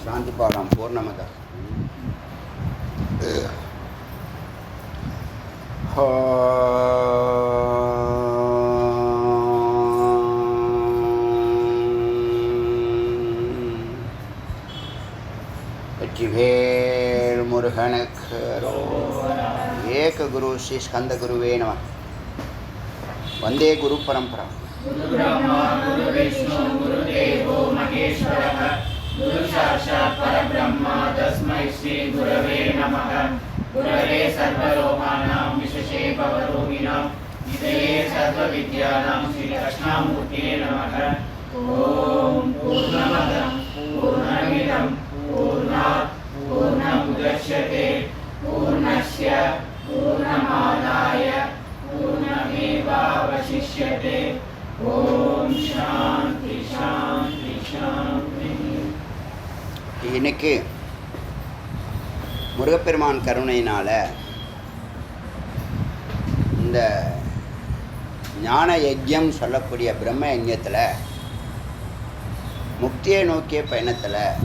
சாந்தி பாடம் பூர்ணமத வெற்றிவேல் முருகனுக்கு ஏக குரு ஸ்ரீ ஸ்கந்த குருவே நம. வந்தே குரு பரம்பரா. गुरु ब्रह्मा गुरु विष्णु गुरु देवो महेश्वरः गुरु साक्षात् परब्रह्म तस्मै श्री गुरवे नमः. गुरवे सर्वलोकानां विशेषे भवरोगिणां निधये सर्वविद्यानां श्रीकृष्णामूर्ते नमः. ॐ पूर्णमदं पूर्णमिदं पूर्णात् पूर्णमुदच्यते पूर्णस्य पूर्णमादाय पूर्णमेवावशिष्यते. ஓம் சாந்தி சாந்தி சாந்தி. இன்னைக்கு முருகப்பெருமான் கருணையினால் இந்த ஞான யஜ்யம் சொல்லக்கூடிய பிரம்ம யஜ்யத்தில் முக்தியை நோக்கிய பயணத்தில்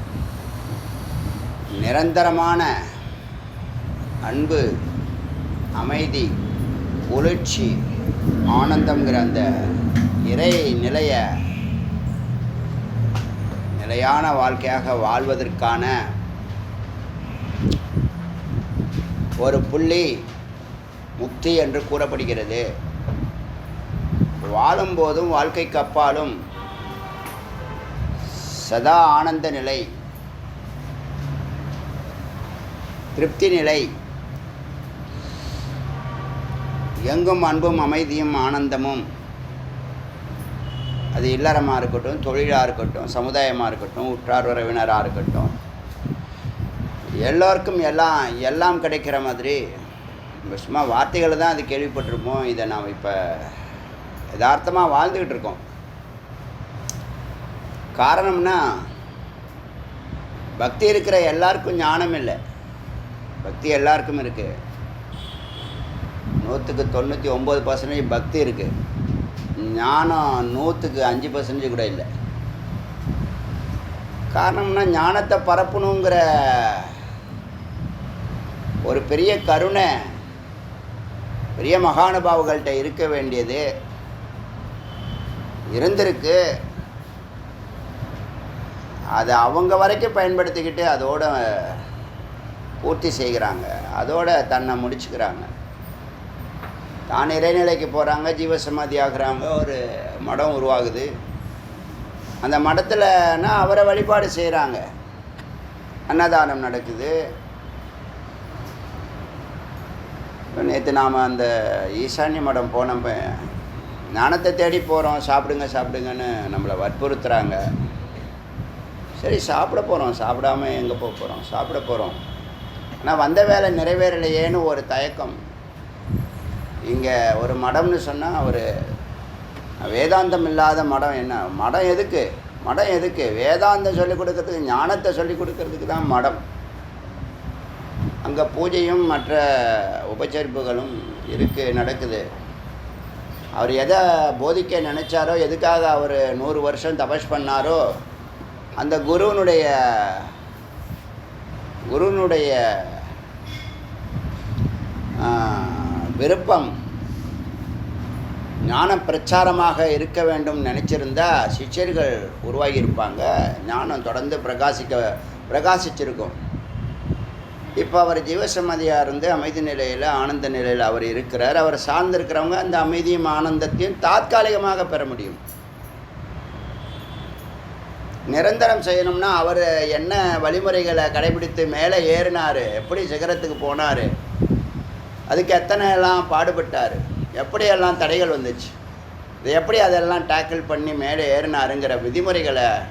நிரந்தரமான அன்பு, அமைதி, குளிர்ச்சி, ஆனந்தங்கிற அந்த இறை நிலையான வாழ்க்கையாக வாழ்வதற்கான ஒரு புள்ளி முக்தி என்று கூறப்படுகிறது. வாழும்போதும் வாழ்க்கைக்கு அப்பாலும் சதா ஆனந்த நிலை, திருப்தி நிலை, எங்கும் அன்பும் அமைதியும் ஆனந்தமும், அது இல்லறமாக இருக்கட்டும், தொழிலாக இருக்கட்டும், சமுதாயமாக இருக்கட்டும், உற்றார் உறவினராக இருக்கட்டும், எல்லோருக்கும் எல்லாம் கிடைக்கிற மாதிரி சும்மா வார்த்தைகளை தான் அது கேள்விப்பட்டிருப்போம். இதை நாம் இப்போ யதார்த்தமாக வாழ்ந்துக்கிட்டு இருக்கோம். காரணம்னா பக்தி இருக்கிற எல்லாருக்கும் ஞானம் இல்லை. பக்தி எல்லாருக்கும் இருக்குது. 99% பக்தி இருக்குது. ஞானம் 5% கூட இல்லை. காரணம்னா ஞானத்தை பரப்பணுங்கிற ஒரு பெரிய கருணை பெரிய மகானுபாவுகள்கிட்ட இருக்க வேண்டியது இருந்திருக்கு. அதை அவங்க வரைக்கும் பயன்படுத்திக்கிட்டு அதோட பூர்த்தி செய்கிறாங்க, அதோட தன்னை முடிச்சுக்கிறாங்க. தான் இறைநிலைக்கு போகிறாங்க, ஜீவசமாதி ஆகிறாங்க, ஒரு மடம் உருவாகுது. அந்த மடத்தில்னா அவரை வழிபாடு செய்கிறாங்க, அன்னதானம் நடக்குது. நேற்று நாம் அந்த ஈசான்ய மடம் போனப்போ ஞானத்தை தேடி போகிறோம், சாப்பிடுங்கன்னு நம்மளை வற்புறுத்துகிறாங்க. சரி, சாப்பிட போகிறோம், சாப்பிடாம எங்கே போக போகிறோம்? சாப்பிட போகிறோம். ஆனால் வந்த வேலை நிறைவேறலையேன்னு ஒரு தயக்கம். இங்கே ஒரு மடம்னு சொன்னால் ஒரு வேதாந்தம் இல்லாத மடம். என்ன மடம் எதுக்கு? வேதாந்தம் சொல்லிக் கொடுக்கறதுக்கு, ஞானத்தை சொல்லிக் கொடுக்கறதுக்கு தான் மடம். அங்கே பூஜையும் மற்ற உபச்சரிப்புகளும் நடக்குது. அவர் எதை போதிக்க நினச்சாரோ, எதுக்காக அவர் 100 வருஷம் தபஸ் பண்ணாரோ, அந்த குருவனுடைய விருப்பம் ஞான பிரச்சாரமாக இருக்க வேண்டும் நினச்சிருந்தா சிஷ்யர்கள் உருவாகியிருப்பாங்க. ஞானம் தொடர்ந்து பிரகாசிச்சிருக்கும். இப்போ அவர் ஜீவசமாதியாக இருந்து அமைதி நிலையில், ஆனந்த நிலையில் அவர் இருக்கிறார். அவர் சார்ந்திருக்கிறவங்க அந்த அமைதியும் ஆனந்தத்தையும் தாற்காலிகமாக பெற முடியும். நிரந்தரம் செய்யணும்னா அவர் என்ன வழிமுறைகளை கடைபிடித்து மேலே ஏறினார், எப்படி சிகரத்துக்கு போனார், அதுக்கு எத்தனை எல்லாம் பாடுபட்டார், எப்படியெல்லாம் தடைகள் வந்துச்சு, இதை எப்படி அதெல்லாம் டேக்கிள் பண்ணி மேலே ஏறினாருங்கிற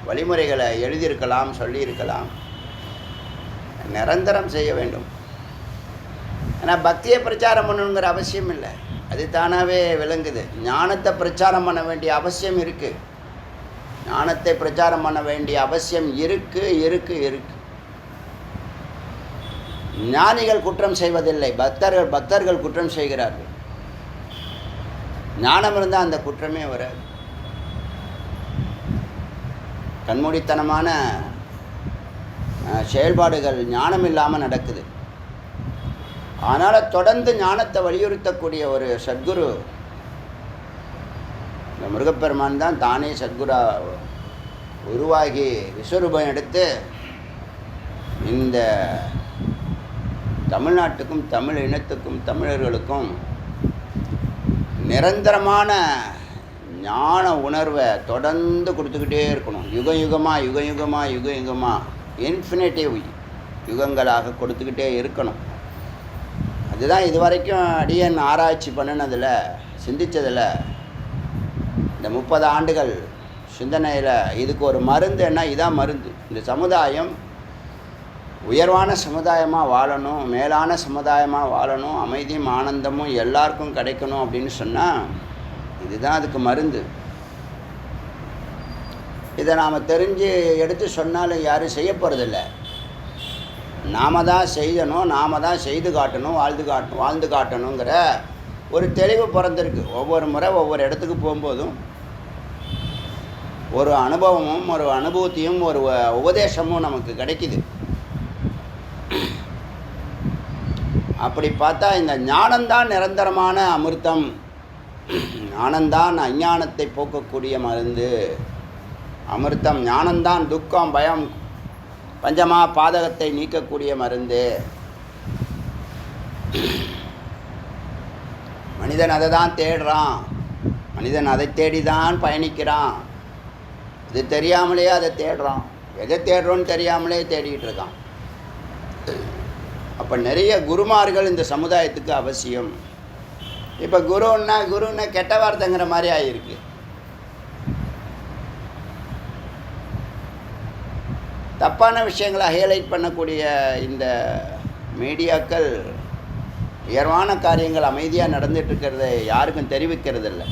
வழிமுறைகளை எழுதியிருக்கலாம், சொல்லியிருக்கலாம். நிரந்தரம் செய்ய வேண்டும். ஏன்னா பக்தியை பிரச்சாரம் பண்ணணுங்கிற அவசியம் இல்லை, அது தானாகவே விளங்குது. ஞானத்தை பிரச்சாரம் பண்ண வேண்டிய அவசியம் இருக்குது. ஞானத்தை பிரச்சாரம் பண்ண வேண்டிய அவசியம் இருக்கு. ஞானிகள் குற்றம் செய்வதில்லை, பக்தர்கள் குற்றம் செய்கிறார்கள். ஞானம் இருந்தால் அந்த குற்றமே வராது. கண்மூடித்தனமான செயல்பாடுகள் ஞானம் இல்லாமல் நடக்குது. அதனால் தொடர்ந்து ஞானத்தை வலியுறுத்தக்கூடிய ஒரு சத்குரு இந்த முருகப்பெருமான் தான். தானே சத்குரா உருவாகி விஸ்வரூபம் எடுத்து இந்த தமிழ்நாட்டுக்கும் தமிழ் இனத்துக்கும் தமிழர்களுக்கும் நிரந்தரமான ஞான உணர்வை தொடர்ந்து கொடுத்துக்கிட்டே இருக்கணும். யுகயுகமாக இன்ஃபினிட்டிவ் யுகங்களாக கொடுத்துக்கிட்டே இருக்கணும். அதுதான் இதுவரைக்கும் அடியன் ஆராய்ச்சி பண்ணினதில் சிந்தித்ததில் இந்த 30 ஆண்டுகள் சிந்தனையில் இதுக்கு ஒரு மருந்து என்ன, இதான் மருந்து. இந்த சமுதாயம் உயர்வான சமுதாயமாக வாழணும், மேலான சமுதாயமாக வாழணும், அமைதியும் ஆனந்தமும் எல்லாருக்கும் கிடைக்கணும் அப்படின்னு சொன்னால் இதுதான் அதுக்கு மருந்து. இதை நாம் தெரிஞ்சு எடுத்து சொன்னாலும் யாரும் செய்ய போகிறதில்ல. நாம் தான் செய்யணும், நாம் தான் செய்து காட்டணும், வாழ்ந்து காட்டணுங்கிற ஒரு தெளிவு பிறந்திருக்கு. ஒவ்வொரு முறை ஒவ்வொரு இடத்துக்கு போகும்போதும் ஒரு அனுபவமும் ஒரு அனுபூதியும் ஒரு உபதேசமும் நமக்கு கிடைக்குது. அப்படி பார்த்தா இந்த ஞானம்தான் நிரந்தரமான அமிர்தம், ஞானம்தான் அஞ்ஞானத்தை போக்கக்கூடிய மருந்து. அமிர்தம் ஞானம்தான் துக்கம் பயம் பஞ்சமா பாதகத்தை நீக்கக்கூடிய மருந்து. மனிதன் அதை தான் தேடுறான், மனிதன் அதை தேடி தான் பயணிக்கிறான். இது தெரியாமலே அதை தேடுறான், எதை தேடுறோன்னு தெரியாமலே தேடிக்கிட்டு இருக்கான். அப்போ நிறைய குருமார்கள் இந்த சமுதாயத்துக்கு அவசியம். இப்போ குருன்னா கெட்ட வார்த்தைங்கிற மாதிரி ஆகிருக்கு. தப்பான விஷயங்களை ஹைலைட் பண்ணக்கூடிய இந்த மீடியாக்கள் உயர்வான காரியங்கள் அமைதியாக நடந்துகிட்ருக்கிறத யாருக்கும் தெரிவிக்கிறதில்ல.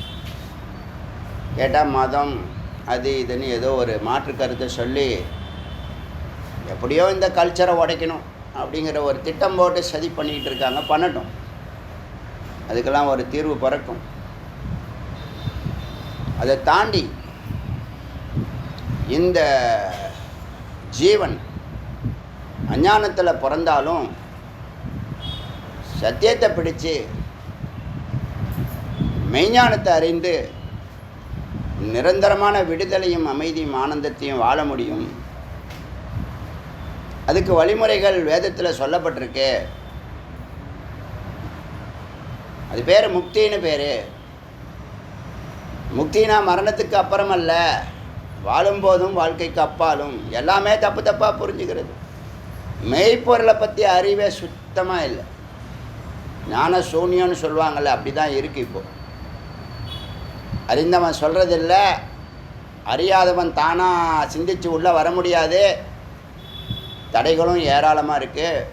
கேட்டால் மதம் அது இதுன்னு ஏதோ ஒரு மாற்று கருத்தை சொல்லி எப்படியோ இந்த கல்ச்சரை உடைக்கணும் அப்படிங்கிற ஒரு திட்டம் போட்டு சதி பண்ணிக்கிட்டு இருக்காங்க. பண்ணட்டும், அதுக்கெல்லாம் ஒரு தீர்வு பிறக்கும். அதை தாண்டி இந்த ஜீவன் அஞ்ஞானத்தில் பிறந்தாலும் சத்தியத்தை பிடிச்சு மெய்ஞானத்தை அறிந்து நிரந்தரமான விடுதலையும் அமைதியும் ஆனந்தத்தையும் வாழ முடியும். அதுக்கு வழிமுறைகள் வேதத்தில் சொல்லப்பட்டிருக்கு. அது பேர் முக்தின்னு பேர். முக்தினா மரணத்துக்கு அப்புறமல்ல, வாழும்போதும் வாழ்க்கைக்கு அப்பாலும். எல்லாமே தப்பாக புரிஞ்சுக்கிறது. மெய்ப்பொருளை பற்றி அறிவே சுத்தமாக இல்லை. ஞான சூன்யம்னு சொல்லுவாங்கள்ல, அப்படி தான் இருக்குது. இப்போது அறிந்தவன் சொல்கிறதில்ல, அறியாதவன் தானாக சிந்தித்து உள்ளே வர முடியாது. தடைகளும் ஏராளமாக இருக்குது.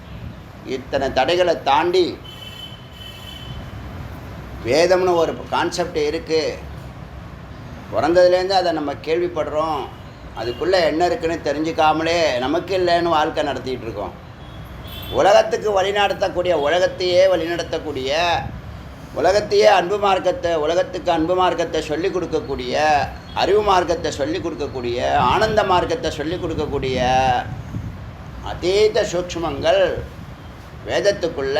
இத்தனை தடைகளை தாண்டி வேதம்னு ஒரு கான்செப்ட் இருக்குது. பிறந்ததுலேருந்து அதை நம்ம கேள்விப்படுறோம். அதுக்குள்ளே என்ன இருக்குதுன்னு தெரிஞ்சுக்காமலே நமக்கு இல்லைன்னு வாழ்க்கை நடத்திட்டு இருக்கோம். உலகத்துக்கு வழிநடத்தக்கூடிய, உலகத்தையே வழிநடத்தக்கூடிய, உலகத்தையே அன்பு மார்க்கத்தை, உலகத்துக்கு அன்பு மார்க்கத்தை சொல்லிக் கொடுக்கக்கூடிய, அறிவு மார்க்கத்தை சொல்லிக் கொடுக்கக்கூடிய, ஆனந்த மார்க்கத்தை சொல்லிக் கொடுக்கக்கூடிய அதீத சூக்ஷ்மங்கள் வேதத்துக்குள்ள,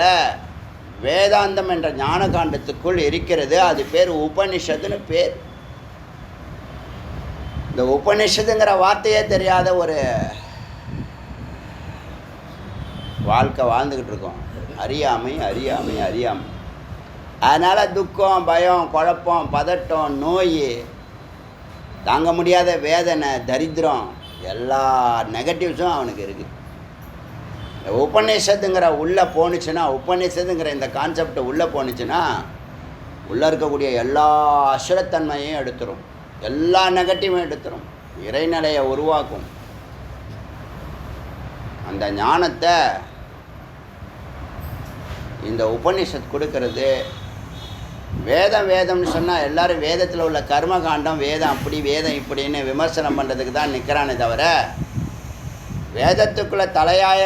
வேதாந்தம் என்ற ஞான காண்டத்துக்குள் இருக்கிறது. அது பேர் உபனிஷத்துன்னு பேர். இந்த உபனிஷத்துங்கிற வார்த்தையே தெரியாத ஒரு வாழ்க்கை வாழ்ந்துக்கிட்டு இருக்கோம். அறியாமை அறியாமை அறியாமை. அதனால் துக்கம் பயம் குழப்பம் பதட்டம் நோய் தாங்க முடியாத வேதனை தரித்திரம் எல்லா நெகட்டிவ்ஸும் அவனுக்கு இருக்குது. இந்த உபநிஷத்துங்கிற உள்ளே போணுச்சுன்னா, உபநிஷத்துங்கிற இந்த கான்செப்டை உள்ளே போணுச்சுன்னா உள்ளே இருக்கக்கூடிய எல்லா அசுரத்தன்மையும் எடுத்துரும், எல்லா நெகட்டிவும் எடுத்துரும், இறைநிலையை உருவாக்கும். அந்த ஞானத்தை இந்த உபநிஷத் கொடுக்கறது. வேதம்னு சொன்னால் எல்லோரும் வேதத்தில் உள்ள கர்மகாண்டம், வேதம் அப்படி வேதம் இப்படின்னு விமர்சனம் பண்ணுறதுக்கு தான் நிற்கிறானே தவிர, வேதத்துக்குள்ளே தலையாய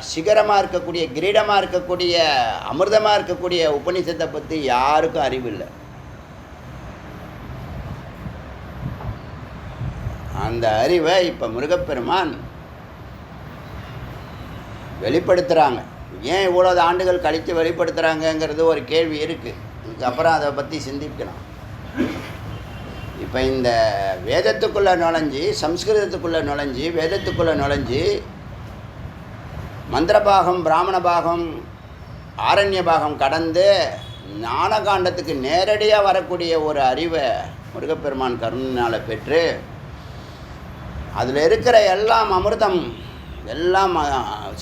சிகரமாக இருக்கக்கூடிய, கிரீடமாக இருக்கக்கூடிய, அமிர்தமாக இருக்கக்கூடிய உபநிஷத்தை பற்றி யாருக்கும் அறிவில்லை. அந்த அறிவை இப்போ முருகப்பெருமான் வெளிப்படுத்துகிறாங்க. ஏன் இவ்வளோ ஆண்டுகள் கழித்து வெளிப்படுத்துகிறாங்கங்கிறது ஒரு கேள்வி இருக்குது. இதுக்கப்புறம் அதை பற்றி சிந்திக்கணும். இப்போ இந்த வேதத்துக்குள்ளே நுழைஞ்சி, சம்ஸ்கிருதத்துக்குள்ளே நுழைஞ்சி, வேதத்துக்குள்ளே நுழைஞ்சி, மந்திரபாகம், பிராமண பாகம், ஆரண்ய பாகம் கடந்து ஞானகாண்டத்துக்கு நேரடியாக வரக்கூடிய ஒரு அறிவை முருகப்பெருமான் கருணையினால் பெற்று, அதில் இருக்கிற எல்லாம் அமிர்தம், எல்லாம்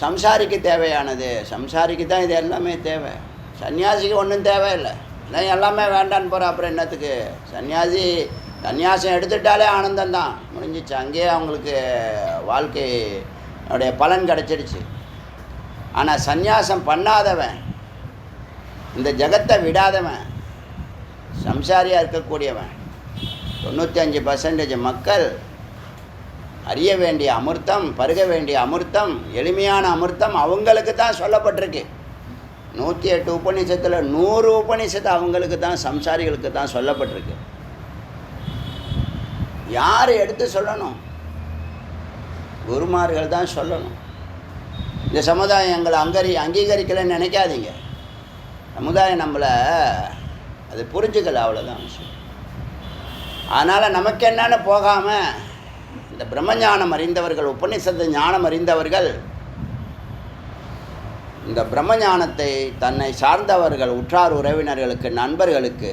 சம்சாரிக்கு தேவையானது. சம்சாரிக்கு தான் இது எல்லாமே தேவை. சன்னியாசிக்கு ஒன்றும் தேவையில்லை. இல்லை எல்லாமே வேண்டான்னு போகிற அப்புறம் என்னத்துக்கு? சன்னியாசம் எடுத்துட்டாலே ஆனந்தம்தான், முடிஞ்சிச்சு. அங்கேயே அவங்களுக்கு வாழ்க்கையுடைய பலன் கிடச்சிடுச்சு. ஆனால் சந்நியாசம் பண்ணாதவன், இந்த ஜகத்தை விடாதவன், சம்சாரியாக இருக்கக்கூடியவன், 95% மக்கள் அறிய வேண்டிய அமிர்தம், பருக வேண்டிய அமிர்தம், எளிமையான அமிர்தம் அவங்களுக்கு தான் சொல்லப்பட்டிருக்கு. 108 உபநிஷத்தில் 100 உபநிஷத்து அவங்களுக்கு தான், சம்சாரிகளுக்கு தான் சொல்லப்பட்டிருக்கு. யார் எடுத்து சொல்லணும்? குருமார்கள் தான் சொல்லணும். இந்த சமுதாயம் எங்களை அங்கீகரிக்கலைன்னு நினைக்காதீங்க. சமுதாயம் நம்மளை அது புரிஞ்சுக்கல, அவ்வளோதான் விஷயம். அதனால் நமக்கு என்னன்னு போகாமல் இந்த பிரம்மஞானம் அறிந்தவர்கள், உபநிஷத்து ஞானம் அறிந்தவர்கள் இந்த பிரம்மஞானத்தை தன்னை சார்ந்தவர்கள், உற்றார் உறவினர்களுக்கு, நண்பர்களுக்கு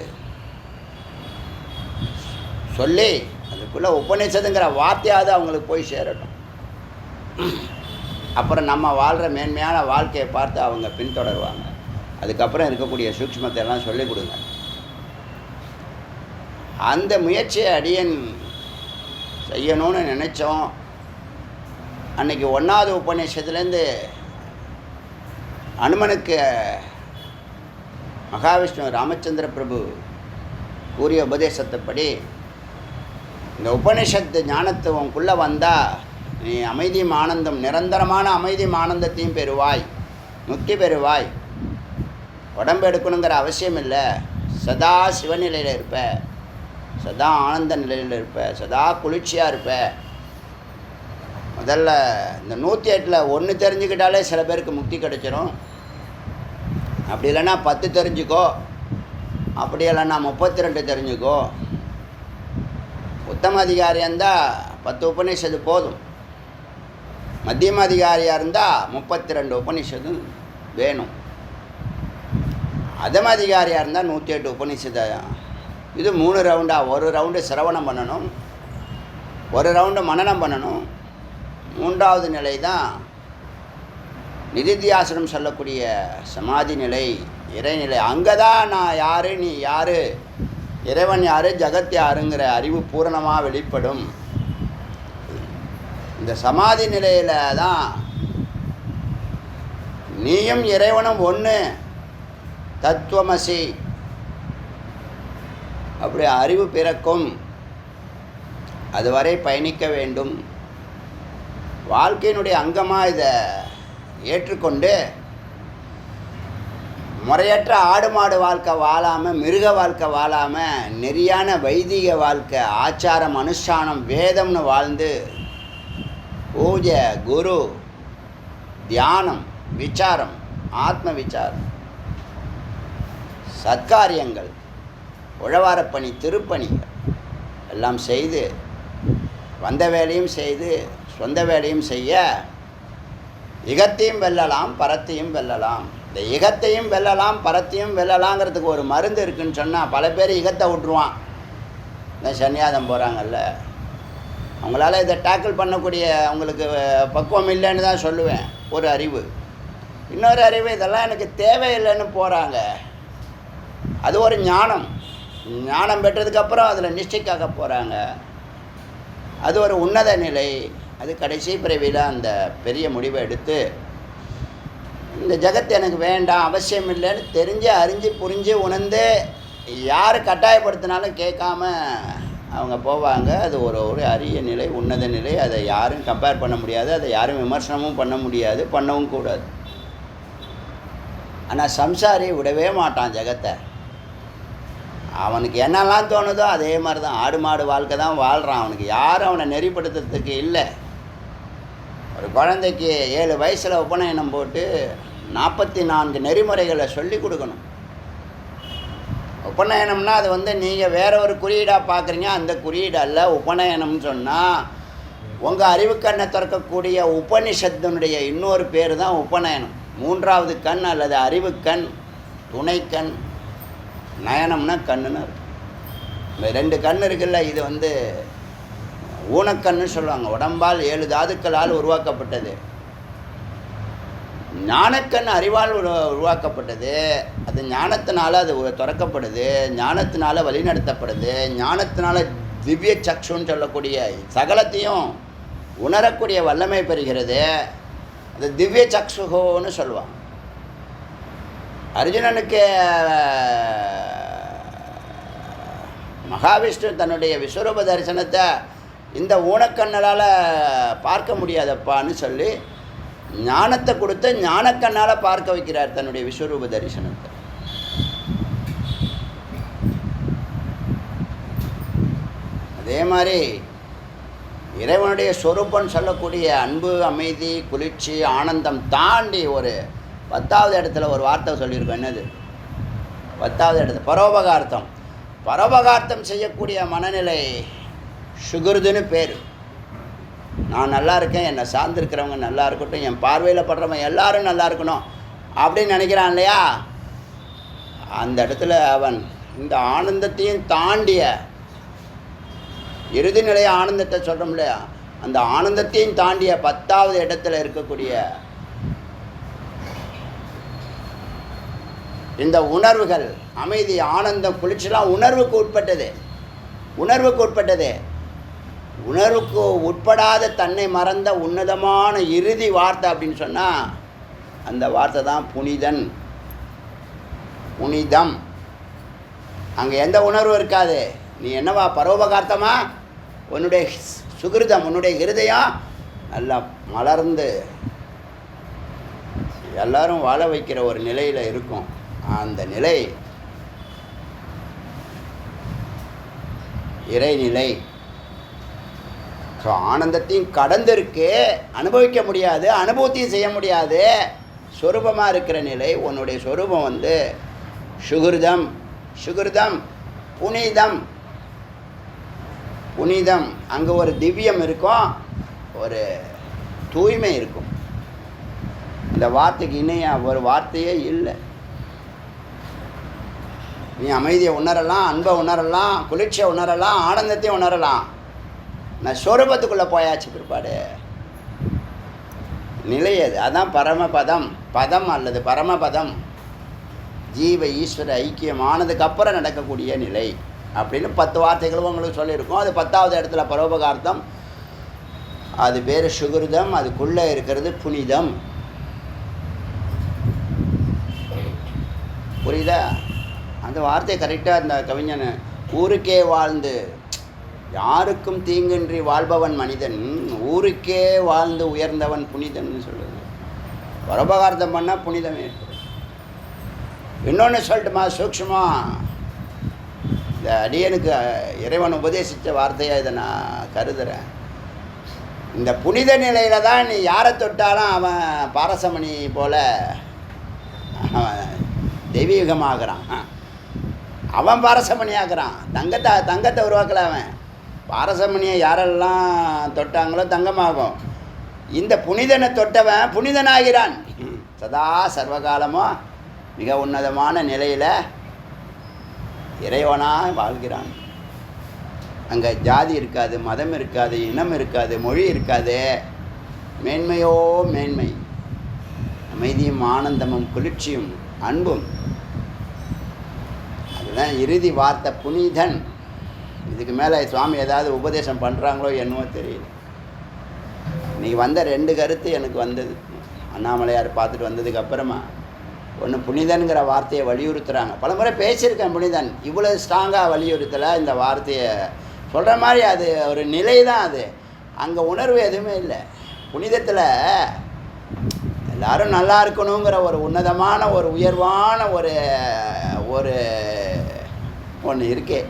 சொல்லி அதுக்குள்ளே உபநிஷத்துங்கிற வார்த்தையாவது அவங்களுக்கு போய் சேரட்டும். அப்புறம் நம்ம வாழ்கிற மேன்மையான வாழ்க்கையை பார்த்து அவங்க பின்தொடருவாங்க. அதுக்கப்புறம் இருக்கக்கூடிய சூக்ஷ்மத்தை எல்லாம் சொல்லிக் கொடுங்க. அந்த முயற்சியை அடியன் செய்யணும்னு நினச்சோம். அன்றைக்கி 1வது உபநிஷத்துலேருந்து அனுமனுக்கு மகாவிஷ்ணு ராமச்சந்திர பிரபு கூறிய உபதேசத்தைப்படி, இந்த உபனிஷத்து ஞானத்துவங்குள்ளே வந்தால் நீ அமைதியும் ஆனந்தம், நிரந்தரமான அமைதியும் ஆனந்தத்தையும் பெறுவாய், முக்தி பெறுவாய். உடம்பு எடுக்கணுங்கிற அவசியம் இல்லை. சதா சிவநிலையில் இருப்ப, சதா ஆனந்த நிலையில் இருப்ப, சதா குளிர்ச்சியாக இருப்ப. முதல்ல இந்த 108ல் 1 தெரிஞ்சுக்கிட்டாலே சில பேருக்கு முக்தி கிடைச்சிரும். அப்படி இல்லைன்னா 10 தெரிஞ்சுக்கோ, அப்படி இல்லைன்னா 32 தெரிஞ்சுக்கோ. உத்தம அதிகாரியாக இருந்தால் 10 உபநிஷத்து போதும். மத்தியம அதிகாரியாக இருந்தால் 32 உபநிஷத்து வேணும். அதம அதிகாரியாக இருந்தால் 108 உபநிஷத்து. இது 3 ரவுண்டாக. 1 ரவுண்டு சிரவணம் பண்ணணும், 1 ரவுண்டு மனனம் பண்ணணும். 3வது நிலை தான் நிதித்தியாசனம் சொல்லக்கூடிய சமாதி நிலை, இறைநிலை. அங்கே தான் நான் யார், நீ யார், இறைவன் யார், ஜகத் யாருங்கிற அறிவு பூரணமாக வெளிப்படும். இந்த சமாதி நிலையில் தான் நீயும் இறைவனும் ஒன்று, தத்துவமசி, அப்படி அறிவு பிறக்கும். அதுவரை பயணிக்க வேண்டும். வாழ்க்கையினுடைய அங்கமாக இதை ஏற்றுக்கொண்டு முறையற்ற ஆடு மாடு வாழ்க்கை வாழாமல், மிருக வாழ்க்கை வாழாமல், நெறியான வைதிக வாழ்க்கை, ஆச்சாரம், அனுஷ்டானம், வேதம்னு வாழ்ந்து பூஜை, குரு, தியானம், விசாரம், ஆத்ம விசாரம், சத்காரியங்கள், உழவாரப்பணி, திருப்பணிகள் எல்லாம் செய்து, வந்த வேலையும் செய்து சொந்த வேலையும் செய்ய இகத்தையும் வெல்லலாம், பரத்தையும் வெல்லலாம். இந்த இகத்தையும் வெல்லலாம், பரத்தையும் வெல்லலாங்கிறதுக்கு ஒரு மருந்து இருக்குதுன்னு சொன்னால் பல பேர் இகத்தை விட்டுருவான். இந்த சன்னியாதம் போகிறாங்கல்ல, அவங்களால இதை டேக்கிள் பண்ணக்கூடிய அவங்களுக்கு பக்குவம் இல்லைன்னு தான் சொல்லுவேன். ஒரு அறிவு. இன்னொரு அறிவு, இதெல்லாம் எனக்கு தேவையில்லைன்னு போகிறாங்க. அது ஒரு ஞானம். ஞானம் பெற்றதுக்கப்புறம் அதில் நிஷ்டைக்காக போகிறாங்க. அது ஒரு உன்னத நிலை. அது கடைசி பிறவியில் அந்த பெரிய முடிவை எடுத்து, இந்த ஜகத்து எனக்கு வேண்டாம், அவசியம் இல்லைன்னு தெரிஞ்சு, அறிஞ்சு, புரிஞ்சு, உணர்ந்து, யார் கட்டாயப்படுத்தினாலும் கேட்காம அவங்க போவாங்க. அது ஒரு அரிய நிலை, உன்னத நிலை. அதை யாரும் கம்பேர் பண்ண முடியாது, அதை யாரும் விமர்சனமும் பண்ண முடியாது, பண்ணவும் கூடாது. ஆனால் சம்சாரி விடவே மாட்டான் ஜகத்தை. அவனுக்கு என்னெல்லாம் தோணுதோ அதே மாதிரி தான் ஆடு மாடு வாழ்க்கை தான் வாழ்கிறான். அவனுக்கு யாரும் அவனை நெறிப்படுத்துறதுக்கு இல்லை. ஒரு குழந்தைக்கு 7 வயசில் உபநயனம் போட்டு 44 நெறிமுறைகளை சொல்லி கொடுக்கணும். உபநயனம்னா அது வந்து நீங்கள் வேற ஒரு குறியீடாக பார்க்குறீங்க, அந்த குறியீடு அல்ல. உபநயனம்னு சொன்னால் உங்கள் அறிவுக்கண்ணை திறக்கக்கூடிய உபனிஷத்தினுடைய இன்னொரு பேர் தான் உபநயனம். 3வது கண் அல்லது அறிவுக்கண், துணைக்கண். நயனம்னா கண்ணுன்னு இருக்கும். இந்த 2 கண் இருக்குல்ல, இது வந்து ஊனக்கண்ணுன்னு சொல்லுவாங்க. உடம்பால் 7 தாதுக்களால் உருவாக்கப்பட்டது. ஞானக்கண் அறிவால் உருவாக்கப்பட்டது. அது ஞானத்தினால அது திறக்கப்படுது, ஞானத்தினால வழிநடத்தப்படுது, ஞானத்தினால திவ்ய சக்ஷுன்னு சொல்லக்கூடிய சகலத்தையும் உணரக்கூடிய வல்லமை பெறுகிறது. அது திவ்ய சக்ஷுகோன்னு சொல்லுவாங்க. அர்ஜுனனுக்கு மகாவிஷ்ணு தன்னுடைய விஸ்வரூப தரிசனத்தை இந்த ஊனக்கண்ணால் பார்க்க முடியாதப்பான்னு சொல்லி ஞானத்தை கொடுத்து ஞானக்கண்ணால் பார்க்க வைக்கிறார் தன்னுடைய விஸ்வரூப தரிசனத்தை. அதே மாதிரி இறைவனுடைய சொரூபம் சொல்லக்கூடிய அன்பு, அமைதி, குளிர்ச்சி, ஆனந்தம் தாண்டி ஒரு 10வது இடத்துல ஒரு வார்த்தை சொல்லியிருக்கோம். என்னது 10வது இடத்துல? பரோபகார்த்தம். பரோபகார்த்தம் செய்யக்கூடிய மனநிலை சுகிருதுன்னு பேர். நான் நல்லா இருக்கேன், என்னை சார்ந்திருக்கிறவங்க நல்லா இருக்கட்டும், என் பார்வையில் படுறவங்க எல்லாரும் நல்லா இருக்கணும் அப்படின்னு நினைக்கிறான் இல்லையா? அந்த இடத்துல அவன் இந்த ஆனந்தத்தையும் தாண்டிய இறுதி நிலைய ஆனந்தத்தை சொல்கிறோம் இல்லையா, அந்த ஆனந்தத்தையும் தாண்டிய 10வது இடத்துல இருக்கக்கூடிய இந்த உணர்வுகள், அமைதி, ஆனந்தம், குளிர்ச்சிலாம் உணர்வுக்கு உட்பட்டது. உணர்வுக்கு உட்பட்டது. உணர்வுக்கு உட்படாத தன்னை மறந்த உன்னதமான இறுதி வார்த்தை அப்படின்னு சொன்னால் அந்த வார்த்தை தான் புனிதன், புனிதம். அங்கே எந்த உணர்வு இருக்காது. நீ என்னவா பரோபகார்த்தமா? உன்னுடைய சுகிருதம், உன்னுடைய இருதயம் நல்லா மலர்ந்து எல்லாரும் வாழ வைக்கிற ஒரு நிலையில் இருக்கும். அந்த நிலை இறைநிலை. ஸோ ஆனந்தத்தையும் கடந்திருக்கு, அனுபவிக்க முடியாது, அனுபவத்தையும் செய்ய முடியாது. சொரூபமாக இருக்கிற நிலை உன்னுடைய சொரூபம் வந்து சுகிருதம். சுகிருதம் புனிதம். புனிதம். அங்கே ஒரு திவ்யம் இருக்கும், ஒரு தூய்மை இருக்கும். இந்த வார்த்தைக்கு இணையாக ஒரு வார்த்தையே இல்லை. நீ அமைதியை உணரலாம், அன்பை உணரலாம், குளிர்ச்சியை உணரலாம், ஆனந்தத்தையும் உணரலாம். நான் சொரூபத்துக்குள்ளே போயாச்சு பிற்பாடு நிலை அது. அதான் பரமபதம். பதம் அல்லது பரமபதம் ஜீவ ஈஸ்வர ஐக்கியமானதுக்கப்புறம் நடக்கக்கூடிய நிலை அப்படின்னு 10 வார்த்தைகளும் உங்களுக்கு சொல்லியிருக்கோம். அது 10வது இடத்துல பரோபகார்த்தம். அது பேர் சுகிருதம். அதுக்குள்ளே இருக்கிறது புனிதம். புரியுதா? அந்த வார்த்தை கரெக்டாக இந்த கவிஞன் ஊருக்கே வாழ்ந்து யாருக்கும் தீங்கின்றி வாழ்பவன் மனிதன், ஊருக்கே வாழ்ந்து உயர்ந்தவன் புனிதன் சொல்லுது. பரோபகார்த்தம் பண்ணால் புனிதம் ஏற்படும். இன்னொன்று சொல்லட்டுமா சூக்ஷ்மமாக? இந்த அடியனுக்கு இறைவன் உபதேசித்த வார்த்தையாக இதை நான் கருதுகிறேன். இந்த புனித நிலையில் தான் நீ யாரை தொட்டாலும் அவன் பாரசமணி போல் அவன் தெய்வீகமாகறான். அவன் பாரசமணி ஆகிறான். தங்கத்தை உருவாக்கல அவன். பாரசமணியை யாரெல்லாம் தொட்டாங்களோ தங்கமாகும். இந்த புனிதனை தொட்டவன் புனிதனாகிறான். சதா சர்வகாலமும் மிக உன்னதமான நிலையில் இறைவனாக வாழ்கிறான். அங்கே ஜாதி இருக்காது, மதம் இருக்காது, இனம் இருக்காது, மொழி இருக்காது. மேன்மையோ மேன்மை. அமைதியும் ஆனந்தமும் குளிர்ச்சியும் அன்பும். அதுதான் இறுதி வார்த்தை புனிதன். இதுக்கு மேலே சுவாமி ஏதாவது உபதேசம் பண்ணுறாங்களோ என்னவோ தெரியல. இன்றைக்கி வந்த 2 கருத்து எனக்கு வந்தது. அண்ணாமலையார் பார்த்துட்டு வந்ததுக்கப்புறமா ஒன்று புனிதன்கிற வார்த்தையை வலியுறுத்துகிறாங்க. பல முறை பேசியிருக்கேன் புனிதன். இவ்வளோ ஸ்ட்ராங்காக வலியுறுத்தலை இந்த வார்த்தையை. சொல்கிற மாதிரி அது ஒரு நிலை தான். அது அங்கே உணர்வு எதுவுமே இல்லை. புனிதத்தில் எல்லோரும் நல்லா இருக்கணுங்கிற ஒரு உன்னதமான ஒரு உயர்வான ஒரு ஒரு ஒன்று இருக்கே.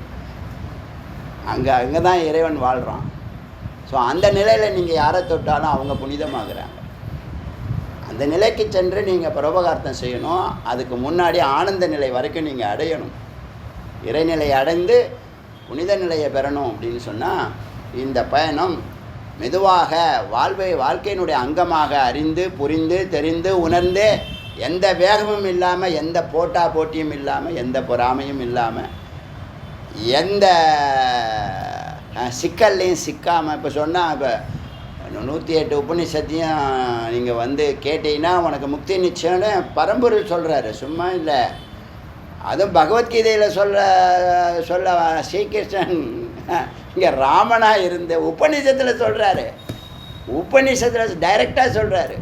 அங்கே தான் இறைவன் வாழ்கிறான். ஸோ அந்த நிலையில் நீங்கள் யாரை தொட்டாலும் அவங்க புனிதமாகறாங்க. அந்த நிலைக்கு சென்று நீங்கள் பரோபகார்த்தம் செய்யணும். அதுக்கு முன்னாடி ஆனந்த நிலை வரைக்கும் நீங்கள் அடையணும். இறைநிலை அடைந்து புனித நிலையை பெறணும் அப்படின்னு சொன்னால் இந்த பயணம் மெதுவாக வாழ்க்கையினுடைய அங்கமாக அறிந்து புரிந்து தெரிந்து உணர்ந்து எந்த வேகமும் இல்லாமல், எந்த போட்டியும் இல்லாமல், எந்த பொறாமையும் இல்லாமல், எந்த சிக்கல்லையும் சிக்காமல். இப்போ சொன்னால் இப்போ 108 உபநிஷத்தையும் நீங்கள் வந்து கேட்டீங்கன்னா உனக்கு முக்தி நிச்சயம்னு பரம்பொருள் சொல்கிறாரு, சும்மா இல்லை. அதுவும் பகவத்கீதையில் சொல்ல ஸ்ரீகிருஷ்ணன் இங்கே ராமனாக இருந்த உபநிஷத்தில் சொல்கிறாரு. உபநிஷத்தில் டைரெக்டாக சொல்கிறாரு.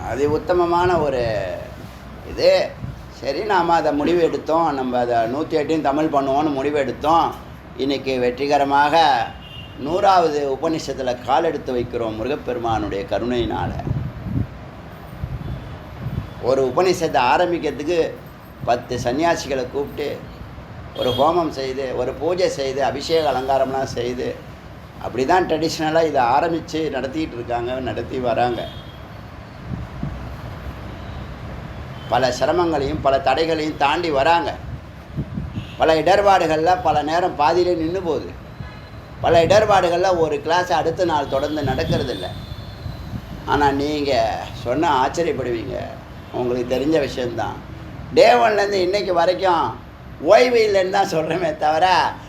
அது உத்தமமான ஒரு இது. சரி, நாம் அதை முடிவு எடுத்தோம். நம்ம அதை 108 தமிழ் பண்ணுவோன்னு முடிவு எடுத்தோம். இன்றைக்கி வெற்றிகரமாக 100வது உபநிஷத்தில் கால் எடுத்து வைக்கிறோம் முருகப்பெருமானுடைய கருணையினால். ஒரு உபநிஷத்தை ஆரம்பிக்கிறதுக்கு 10 சன்னியாசிகளை கூப்பிட்டு ஒரு ஹோமம் செய்து, ஒரு பூஜை செய்து, அபிஷேக அலங்காரம்லாம் செய்து, அப்படி தான் ட்ரெடிஷ்னலாக இதை ஆரம்பித்து நடத்திக்கிட்டு இருக்காங்க, நடத்தி வராங்க. பல சிரமங்களையும் பல தடைகளையும் தாண்டி வராங்க. பல இடர்பாடுகளில் பல நேரம் பாதியிலே நின்று போகுது. பல இடர்பாடுகளில் ஒரு கிளாஸ் அடுத்த நாள் தொடர்ந்து நடக்கிறதில்ல. ஆனால் நீங்கள் சொன்னால் ஆச்சரியப்படுவீங்க. உங்களுக்கு தெரிஞ்ச விஷயந்தான். டே 1லேருந்து இன்றைக்கு வரைக்கும் ஓய்வு இல்லைன்னு தான் சொல்கிறேமே தவிர,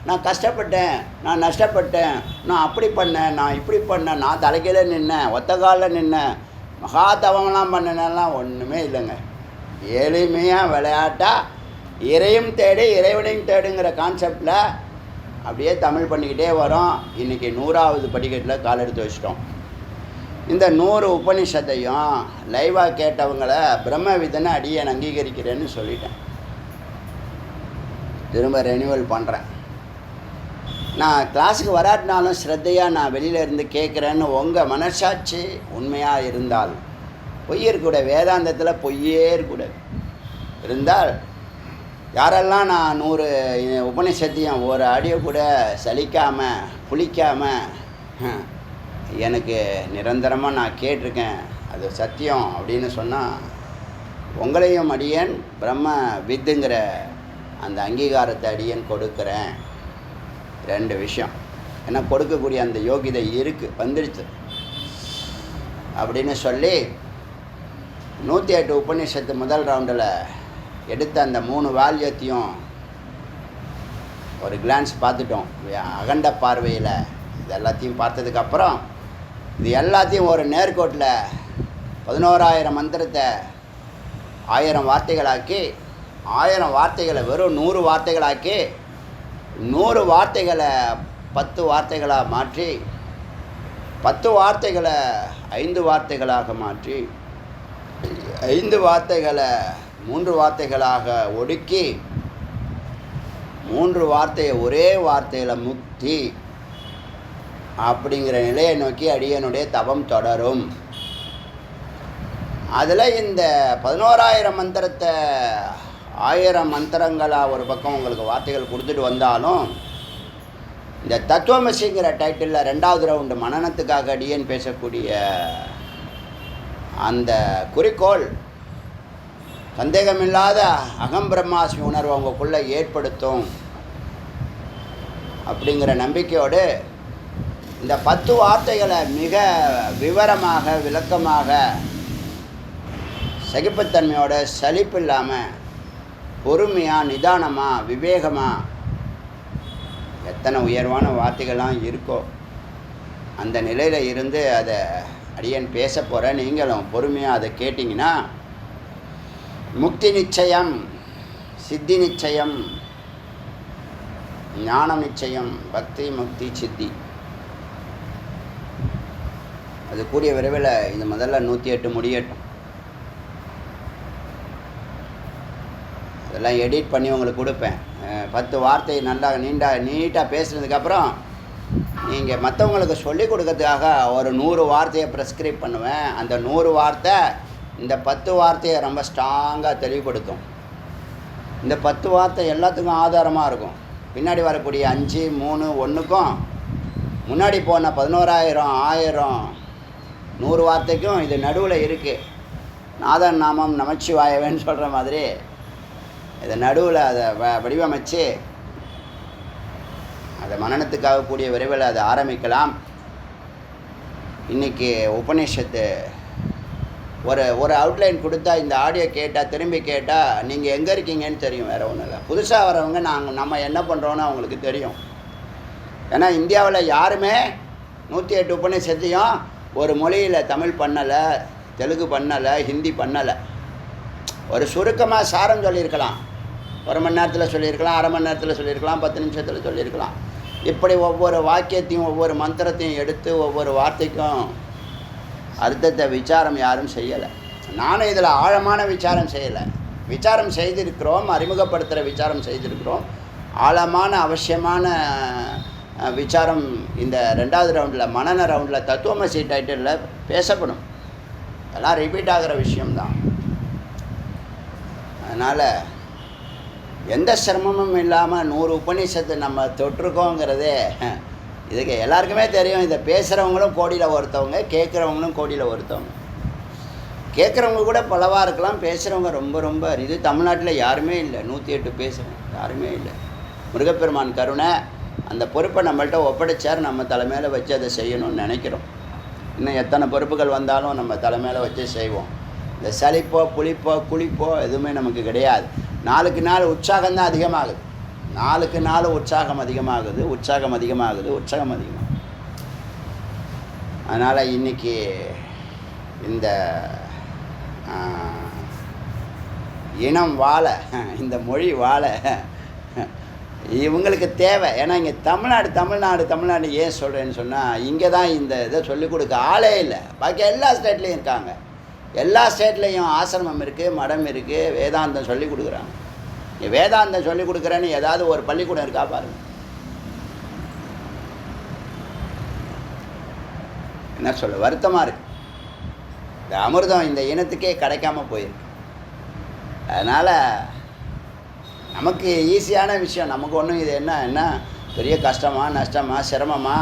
நான் கஷ்டப்பட்டேன், நான் நஷ்டப்பட்டேன், நான் அப்படி பண்ணேன், நான் இப்படி பண்ணேன், நான் தலைக்கீழ நின்னேன், ஒத்த காலில் நின்னேன், மகா தவம்லாம் பண்ணினெல்லாம் ஒன்றுமே இல்லைங்க. எளிமையாக விளையாட்டாக இறையும் தேடி இறைவனையும் தேடுங்கிற கான்செப்டில் அப்படியே தமிழ் பண்ணிக்கிட்டே வரோம். இன்றைக்கி 100வது படிக்கட்டில் கால் எடுத்து வச்சிட்டோம். இந்த 100 உபநிஷத்தையும் லைவாக கேட்டவங்களை பிரம்மவிதனை அடியேன் அங்கீகரிக்கிறேன்னு சொல்லிட்டேன். திரும்ப ரெனிவல் பண்ணுறேன். நான் கிளாஸுக்கு வராட்டினாலும் ஸ்ரத்தையாக நான் வெளியில் இருந்து கேட்குறேன்னு உங்கள் மனசாட்சி உண்மையாக இருந்தால், பொய் இருக்கக்கூடாது. வேதாந்தத்தில் பொய்யே இருக்கக்கூடாது. இருந்தால் யாரெல்லாம் நான் 100 உபநிஷத்தையும் ஒரு அடியை கூட சலிக்காமல் புளிக்காமல் எனக்கு நிரந்தரமாக நான் கேட்டிருக்கேன், அது சத்தியம் அப்படின்னு சொன்னால், உங்களையும் அடியேன் பிரம்ம வித்துங்கிற அந்த அங்கீகாரத்தை அடியேன் கொடுக்குறேன். 2 விஷயம். ஏன்னா கொடுக்கக்கூடிய அந்த யோகிதை இருக்குது, வந்துடுச்சு அப்படின்னு சொல்லி 108 உபநிஷத்து முதல் ரவுண்டில் எடுத்த அந்த 3 வால்யத்தையும் ஒரு கிளான்ஸ் பார்த்துட்டோம். அகண்ட பார்வையில் இது எல்லாத்தையும் பார்த்ததுக்கப்புறம் இது எல்லாத்தையும் ஒரு நேர்கோட்டில் 11,000 மந்திரத்தை 1000 வார்த்தைகளாக்கி, 1000 வார்த்தைகளை வெறும் 100 வார்த்தைகளாக்கி, 100 வார்த்தைகளை 10 வார்த்தைகளாக மாற்றி, 10 வார்த்தைகளை 5 வார்த்தைகளாக மாற்றி, 5 வார்த்தைகளை 3 வார்த்தைகளாக ஒடுக்கி, 3 வார்த்தையை ஒரே வார்த்தையில் முக்தி அப்படிங்கிற நிலையை நோக்கி அடியனுடைய தவம் தொடரும். அதில் இந்த 11,000 மந்திரத்தை 1000 மந்திரங்களாக ஒரு பக்கம் உங்களுக்கு வார்த்தைகள் கொடுத்துட்டு வந்தாலும், இந்த தத்துவமசிங்கிற டைட்டிலில் 2வது ரவுண்டு மனனத்துக்காக அடியன் பேசக்கூடிய அந்த குறிக்கோள் சந்தேகமில்லாத அகம் பிரம்மாஸ்மி உணர்வை உங்களுக்குள்ளே ஏற்படுத்தும் அப்படிங்கிற நம்பிக்கையோடு இந்த 10 வார்த்தைகளை மிக விவரமாக விளக்கமாக சகிப்புத்தன்மையோட சலிப்பு இல்லாமல் பொறுமையாக நிதானமாக விவேகமாக எத்தனை உயர்வான வார்த்தைகள்லாம் இருக்கோ அந்த நிலையில் இருந்து அதை அடியன் பேச போகிறேன். நீங்களும் பொறுமையாக அதை கேட்டிங்கன்னா முக்தி நிச்சயம், சித்தி நிச்சயம், ஞானம் நிச்சயம், பக்தி முக்தி சித்தி அது கூடிய விரைவில் இந்த முதல்ல 108 முடியட்டும். அதெல்லாம் எடிட் பண்ணி உங்களுக்கு கொடுப்பேன். 10 வார்த்தை நல்லா நீட்டாக பேசுனதுக்கப்புறம் நீங்கள் மற்றவங்களுக்கு சொல்லிக் கொடுக்கறதுக்காக ஒரு 100 வார்த்தையை ப்ரெஸ்கிரைப் பண்ணுவேன். அந்த 100 வார்த்தை இந்த 10 வார்த்தையை ரொம்ப ஸ்ட்ராங்காக தெளிவுபடுத்தும். இந்த 10 வார்த்தை எல்லாத்துக்கும் ஆதாரமாக இருக்கும். பின்னாடி வரக்கூடிய 5, 3, 1க்கும் முன்னாடி போன 11,000, 1000, 100 வார்த்தைக்கும் இது நடுவில் இருக்குது. நாதன் நாமம் நமச்சிவாயவேன்னு சொல்கிற மாதிரி இதை நடுவில் அதை வடிவமைச்சு அதை மனனத்துக்காகக்கூடிய விரைவில் அதை ஆரம்பிக்கலாம். இன்றைக்கி உபநிஷத்து ஒரு அவுட்லைன் கொடுத்தா இந்த ஆடியோ கேட்டால் திரும்பி கேட்டால் நீங்கள் எங்கே இருக்கீங்கன்னு தெரியும். வேறு ஒன்றும் இல்லை. புதுசாக வரவங்க நம்ம என்ன பண்ணுறோன்னு அவங்களுக்கு தெரியும். ஏன்னா இந்தியாவில் யாருமே 108 உபநிஷத்தையும் ஒரு மொழியில் தமிழ் பண்ணலை, தெலுங்கு பண்ணலை, ஹிந்தி பண்ணலை. ஒரு சுருக்கமாக சாரம் சொல்லியிருக்கலாம். 1 மணி நேரத்தில் சொல்லியிருக்கலாம், அரை மணி நேரத்தில் சொல்லியிருக்கலாம், 10 நிமிஷத்தில் சொல்லியிருக்கலாம். இப்படி ஒவ்வொரு வாக்கியத்தையும் ஒவ்வொரு மந்திரத்தையும் எடுத்து ஒவ்வொரு வார்த்தைக்கும் அர்த்தத்தை விசாரம் யாரும் செய்யலை. நானும் இதில் ஆழமான விசாரம் செய்யலை. விசாரம் செய்திருக்கிறோம், அறிமுகப்படுத்துகிற விசாரம் செய்திருக்கிறோம். ஆழமான அவசியமான விசாரம் இந்த 2வது ரவுண்டில் மனன ரவுண்டில் தத்துவமசி டைட்டிலில் பேசப்படும். அதெல்லாம் ரிப்பீட் ஆகிற விஷயம்தான். அதனால் எந்த சிரமமும் இல்லாமல் 100 உபநிஷத்து நம்ம தொட்டிருக்கோங்கிறதே இதுக்கு எல்லாருக்குமே தெரியும். இதை பேசுகிறவங்களும் கோடியில் ஒருத்தவங்க, கேட்குறவங்களும் கோடியில் ஒருத்தவங்க. கேட்குறவங்க கூட பலவாக இருக்கலாம், பேசுகிறவங்க ரொம்ப ரொம்ப இது தமிழ்நாட்டில் யாருமே இல்லை. 108 பேசுகிறோம், யாருமே இல்லை. முருகப்பெருமான் கருணை அந்த பொறுப்பை நம்மள்கிட்ட ஒப்படைச்சார். நம்ம தலைமையில் வச்சு அதை செய்யணும்னு நினைக்கிறோம். இன்னும் எத்தனை பொறுப்புகள் வந்தாலும் நம்ம தலைமையில் வச்சு செய்வோம். இந்த சலிப்போ புளிப்போ குளிப்போ எதுவுமே நமக்கு கிடையாது. நாளுக்கு நாள் உற்சாகம்தான் அதிகமாகுது. நாளுக்கு நாள் உற்சாகம் அதிகமாகுது. அதனால் இன்றைக்கி இந்த இனம் வாழ, இந்த மொழி வாழ இவங்களுக்கு தேவை. ஏன்னா இங்கே தமிழ்நாடு ஏன் சொல்கிறேன்னு சொன்னால் இங்கே தான் இந்த இதை சொல்லிக் கொடுக்க ஆளே இல்லை. பாக்கி எல்லா ஸ்டேட்லேயும் இருக்காங்க. எல்லா ஸ்டேட்லேயும் ஆசிரமம் இருக்குது, மடம் இருக்குது, வேதாந்தம் சொல்லிக் கொடுக்குறாங்க. வேதாந்தம் சொல்லிக் கொடுக்குறேன்னு ஏதாவது ஒரு பள்ளிக்கூடம் இருக்கா பாருங்க. என்ன சொல்ல வருத்தமாக இருக்குது. இந்த அமிர்தம் இந்த இனத்துக்கே கிடைக்காம போயிருக்கு. அதனால் நமக்கு ஈஸியான விஷயம். நமக்கு ஒன்றும் இது என்ன பெரிய கஷ்டமா, நஷ்டமா, சிரமமா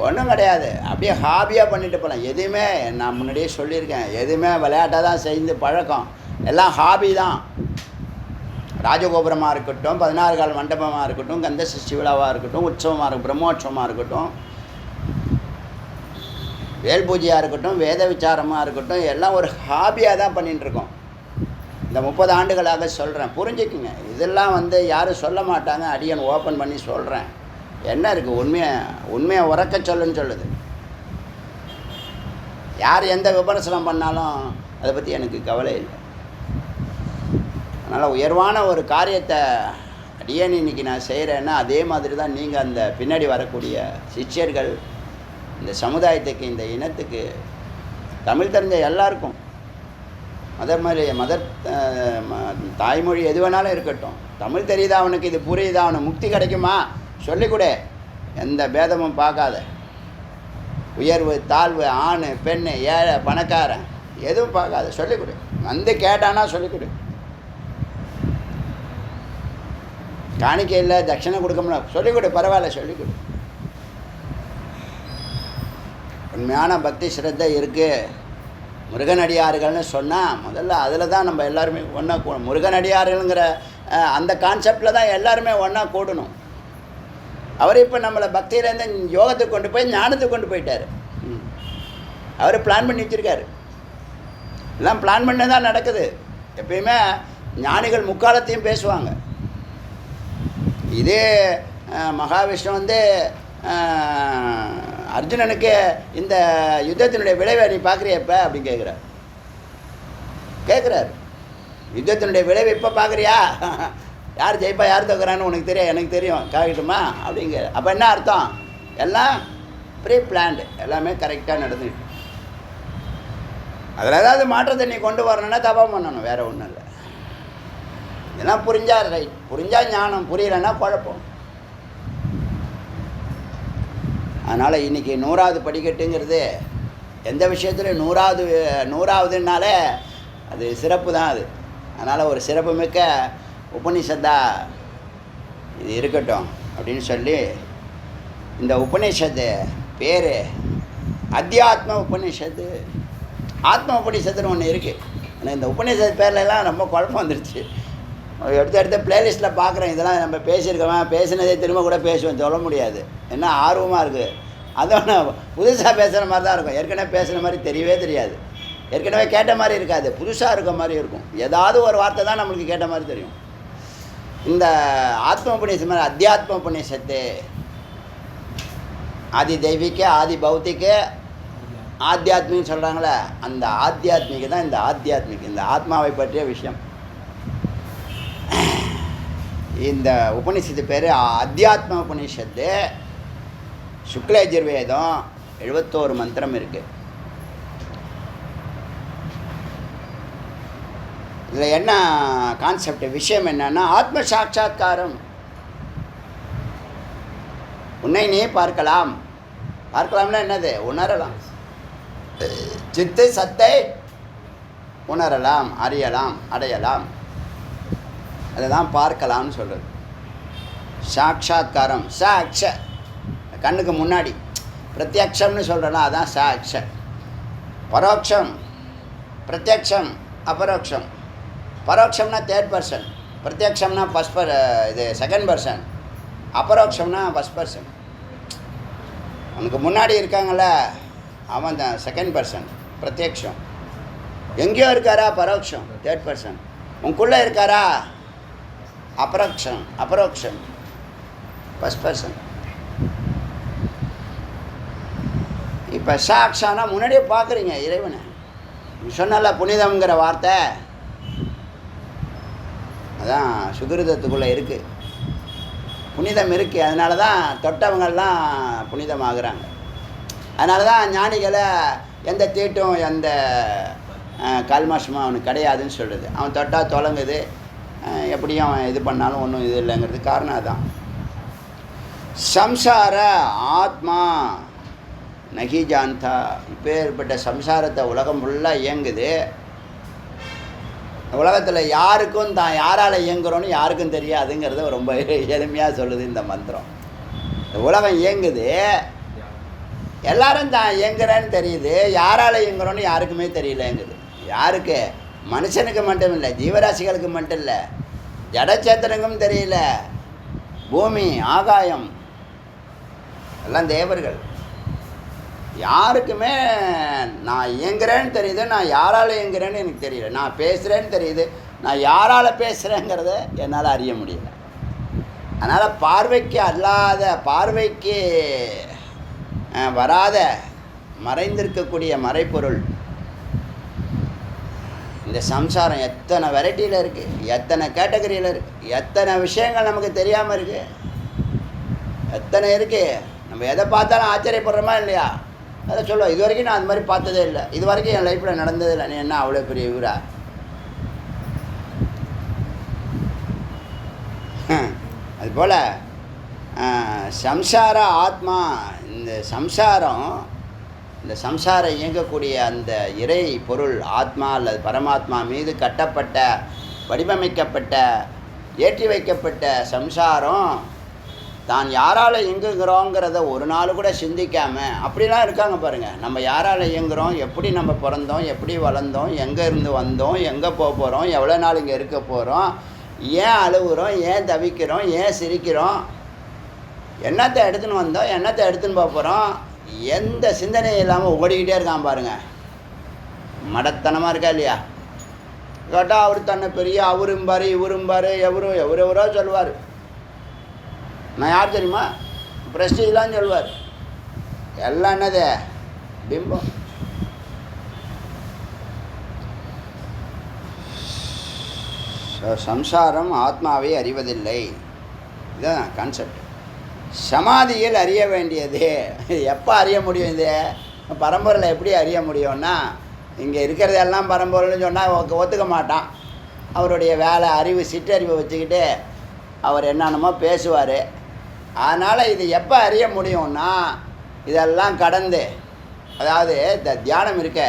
ஒன்றும் கிடையாது. அப்படியே ஹாபியாக பண்ணிட்டு போகலாம். எதுவுமே நான் முன்னாடியே சொல்லியிருக்கேன், எதுவுமே விளையாட்டாக தான் செய்து பழக்கம். எல்லாம் ஹாபி தான். ராஜகோபுரமாக இருக்கட்டும், 16 கால் மண்டபமாக இருக்கட்டும், கந்த சஷ்டி விழாவாக இருக்கட்டும், உற்சவமாக இருக்கட்டும், பிரம்மோற்சவமாக இருக்கட்டும், வேல் பூஜையாக இருக்கட்டும், வேத விசாரமாக இருக்கட்டும், எல்லாம் ஒரு ஹாபியாக தான் பண்ணிகிட்டுருக்கோம். இந்த 30 ஆண்டுகளாக சொல்கிறேன், புரிஞ்சுக்குங்க. இதெல்லாம் யாரும் சொல்ல மாட்டாங்க. அடியன் ஓப்பன் பண்ணி சொல்கிறேன். என்ன இருக்குது, உண்மையை உறக்க சொல்லுன்னு சொல்லுது. யார் எந்த விமர்சனம் பண்ணாலும் அதை பற்றி எனக்கு கவலை இல்லை. அதனால் உயர்வான ஒரு காரியத்தை அடியேன் இன்றைக்கி நான் செய்கிறேன்னா அதே மாதிரி தான் நீங்கள் அந்த பின்னாடி வரக்கூடிய சிஷ்யர்கள், இந்த சமுதாயத்துக்கு, இந்த இனத்துக்கு, தமிழ் தெரிஞ்ச எல்லாருக்கும், தாய்மொழி எது வேணாலும் இருக்கட்டும், தமிழ் தெரியுதா அவனுக்கு, இது புரியுதா, அவனுக்கு முக்தி கிடைக்குமா சொல்லிக் கொடு. எந்த பேதமும் பார்க்காத. உயர்வு தாழ்வு, ஆண் பெண், ஏழை பணக்காரன் எதுவும் பார்க்காத, சொல்லிக் கொடு. கேட்டானா சொல்லிக் கொடு. காணிக்கை இல்லை, தட்சணை கொடுக்க முடியல, சொல்லிக் கொடு, பரவாயில்ல சொல்லிக் கொடு. உண்மையான பக்தி ஸ்ரத்தை இருக்குது. முருகனடியார்கள்னு சொன்னால் முதல்ல அதில் தான் நம்ம எல்லாருமே ஒன்றா கூடணும். முருகனடியார்கள்ங்கிற அந்த கான்செப்டில் தான் எல்லாருமே ஒன்றா கூடணும். அவர் இப்போ நம்மளை பக்தியிலேருந்து யோகத்துக்கு கொண்டு போய் ஞானத்துக்கு கொண்டு போயிட்டார். அவர் பிளான் பண்ணி வச்சுருக்காரு. எல்லாம் பிளான் பண்ணி தான் நடக்குது. எப்பயுமே ஞானிகள் முக்காலத்தையும் பேசுவாங்க. இதே மகாவிஷ்ணு அர்ஜுனனுக்கு இந்த யுத்தத்தினுடைய விளைவை நீ பார்க்குறியப்ப அப்படின்னு கேட்குறாரு. யுத்தத்தினுடைய விளைவை இப்போ பார்க்குறியா? யார் ஜெயிப்பா யார் தோக்குறான்னு உனக்கு தெரியும், எனக்கு தெரியும், காக்கட்டுமா அப்படிங்க. அப்போ என்ன அர்த்தம்? எல்லாம் ப்ரீ பிளான்டு, எல்லாமே கரெக்டாக நடந்துட்டு. அதில் ஏதாவது மாற்றத்தை நீ கொண்டு வரணுன்னா தப்பாக பண்ணணும், வேறு ஒன்றும் இல்லை. இதெல்லாம் புரிஞ்சால் ரைட், புரிஞ்சால் ஞானம், புரியலைன்னா குழப்பம். அதனால் இன்றைக்கி 100வது படிக்கட்டுங்கிறது எந்த விஷயத்துலையும் 100வதுனாலே அது சிறப்பு தான் அது. அதனால் ஒரு சிறப்புமிக்க உபநிஷத்தாக இது இருக்கட்டும் அப்படின்னு சொல்லி இந்த உபநிஷத்து பேர் அத்தியாத்ம உபநிஷத்து. ஆத்ம உபநிஷத்துன்னு ஒன்று இருக்குது. ஆனால் இந்த உபநிஷத்து பேர்லலாம் ரொம்ப குழப்பம் வந்துடுச்சு. எடுத்த ப்ளேலிஸ்ட்டில் பார்க்குறேன். இதெல்லாம் நம்ம பேசியிருக்கோம், பேசினதே திரும்ப கூட பேசுவேன், சொல்ல முடியாது. என்ன ஆர்வமாக இருக்குது. அதுவும் புதுசாக பேசுகிற மாதிரி தான் இருக்கும். ஏற்கனவே பேசுகிற மாதிரி தெரியவே தெரியாது. ஏற்கனவே கேட்ட மாதிரி இருக்காது, புதுசாக இருக்க மாதிரி இருக்கும். ஏதாவது ஒரு வார்த்தை தான் நம்மளுக்கு கேட்ட மாதிரி தெரியும். இந்த ஆத்ம உபநிஷத்து மாதிரி அத்தியாத்ம உபநிஷத்து ஆதி தெய்வீக, ஆதி பௌத்திக, ஆத்தியாத்மின்னு சொல்கிறாங்களே, அந்த ஆத்தியாத்மிக்கு தான் இந்த ஆத்தியாத்மிக், இந்த ஆத்மாவை பற்றிய விஷயம். இந்த உபநிஷத்து பேர் அத்தியாத்ம உபநிஷத்து. சுக்லயஜுர்வேதம் 71 மந்திரம் இருக்குது. இதில் என்ன கான்செப்ட், விஷயம் என்னன்னா, ஆத்ம சாட்சா்காரம். உன்னை நீ பார்க்கலாம். பார்க்கலாம்னா என்னது? உணரலாம். சித்து சத்தை உணரலாம், அறியலாம், அடையலாம். அதுதான் பார்க்கலாம்னு சொல்கிறது. சாட்சா்காரம், சாட்ச கண்ணுக்கு முன்னாடி. பிரத்யக்ஷம்னு சொல்கிறேன்னா அதான் சாட்ச. பரோட்சம், பிரத்யக்ஷம், அபரோக்ஷம். பரோட்சம்னா தேர்ட் பர்சன், பிரத்யக்ஷம்னா இது செகண்ட் பர்சன், அபரோக்ஷம்னா ஃபஸ்ட் பர்சன். உனக்கு முன்னாடி இருக்காங்கள அவன் தான் செகண்ட் பர்சன், பிரத்யக்ஷம். எங்கேயோ இருக்காரா பரோட்சம், தேர்ட் பர்சன். உனக்குள்ளே இருக்காரா அபரோக்ஷம், ஃபஸ்ட் பர்சன். இப்போ சாட்சானா முன்னாடியே பார்க்குறீங்க இறைவனை. சொன்னல புனிதம்ங்கிற வார்த்தை அதான் சுகிருதத்துக்குள்ளே இருக்குது. புனிதம் இருக்குது. அதனால தான் தொட்டவங்கள்லாம் புனிதமாகறாங்க. அதனால தான் ஞானிகளை எந்த தீட்டும் எந்த கல்மாஷமும் அவனுக்கு கிடையாதுன்னு சொல்கிறது. அவன் தொட்டால் தொலங்குது, எப்படியும் அவன் இது பண்ணாலும் ஒன்றும் இது இல்லைங்கிறது காரணம் அதுதான். சம்சார ஆத்மா நகி ஜான்தா. இப்போ ஏற்பட்ட சம்சாரத்தை உலகம் ஃபுல்லாக இயங்குது. உலகத்தில் யாருக்கும் தான் யாரால் இயங்குறோன்னு யாருக்கும் தெரியாதுங்கிறத ரொம்ப எளிமையாக சொல்லுது இந்த மந்திரம். உலகம் இயங்குது, எல்லாரும் தான் இயங்குறேன்னு தெரியுது, யாரால் இயங்குறோன்னு யாருக்குமே தெரியலங்குது. யாருக்கு? மனுஷனுக்கு மட்டும் இல்லை, ஜீவராசிகளுக்கு மட்டும் இல்லை, ஜடச்சேத்தனுக்கும் தெரியல. பூமி, ஆகாயம் எல்லாம் தேவர்கள். யாருக்குமே நான் இயங்குறேன்னு தெரியுது, நான் யாரால் இயங்குறேன்னு எனக்கு தெரியல. நான் பேசுகிறேன்னு தெரியுது, நான் யாரால் பேசுகிறேங்கிறத என்னால் அறிய முடியல. அதனால் பார்வைக்கு அல்லாத, பார்வைக்கு வராத, மறைந்திருக்கக்கூடிய மறைப்பொருள் இந்த சம்சாரம் எத்தனை வெரைட்டியில் இருக்குது, எத்தனை கேட்டகரியில் இருக்குது, எத்தனை விஷயங்கள் நமக்கு தெரியாமல் இருக்குது, எத்தனை இருக்குது. நம்ம எதை பார்த்தாலும் ஆச்சரியப்படுறோமா இல்லையா? அதை சொல்லுவோம். இது வரைக்கும் நான் அது மாதிரி பார்த்ததே இல்லை, இது வரைக்கும் என் லைஃப்பில் நடந்ததே இல்லை. நீ என்ன அவ்வளோ பெரிய இவரா? அதுபோல் சம்சார ஆத்மா, இந்த சம்சாரம் இயங்கக்கூடிய அந்த இறை பொருள் ஆத்மா அல்லது பரமாத்மா மீது கட்டப்பட்ட, வடிவமைக்கப்பட்ட, ஏற்றி வைக்கப்பட்ட சம்சாரம் தான் யாரால் இயங்குகிறோங்கிறத ஒரு நாள் கூட சிந்திக்காமல் அப்படிலாம் இருக்காங்க பாருங்கள். நம்ம யாரால் இயங்குகிறோம், எப்படி நம்ம பிறந்தோம், எப்படி வளர்ந்தோம், எங்கே இருந்து வந்தோம், எங்கே போக போகிறோம், எவ்வளோ நாள் இங்கே இருக்க போகிறோம், ஏன் அழுகுறோம், ஏன் தவிக்கிறோம், ஏன் சிரிக்கிறோம், என்னத்தை எடுத்துன்னு வந்தோம், என்னத்தை எடுத்துன்னு போக போகிறோம், எந்த சிந்தனையும் இல்லாமல் ஓடிக்கிட்டே இருக்கான் பாருங்கள். மடத்தனமாக இருக்கா இல்லையா? கேட்டால் அவர் தன்னை பெரிய அவரும்பார், இவரும்பார், எவரோ சொல்லுவார். நான் யார் தெரியுமா, பிரஸ்டீஜ்லாம் சொல்லுவார். எல்லாம் என்னது? பிம்பம். சம்சாரம் ஆத்மாவை அறிவதில்லை. இதுதான் கான்செப்ட். சமாதியில் அறிய வேண்டியது. எப்போ அறிய முடியும்? இது பரம்பரையில் எப்படி அறிய முடியும்னா, இங்கே இருக்கிறதெல்லாம் பரம்பரைன்னு சொன்னால் ஒத்துக்க மாட்டான். அவருடைய வேலை, அறிவு, சிற்றறிவை வச்சுக்கிட்டு அவர் என்னென்னமோ பேசுவார். அதனால் இது எப்போ அறிய முடியும்னா, இதெல்லாம் கடந்து, அதாவது இந்த தியானம் இருக்க,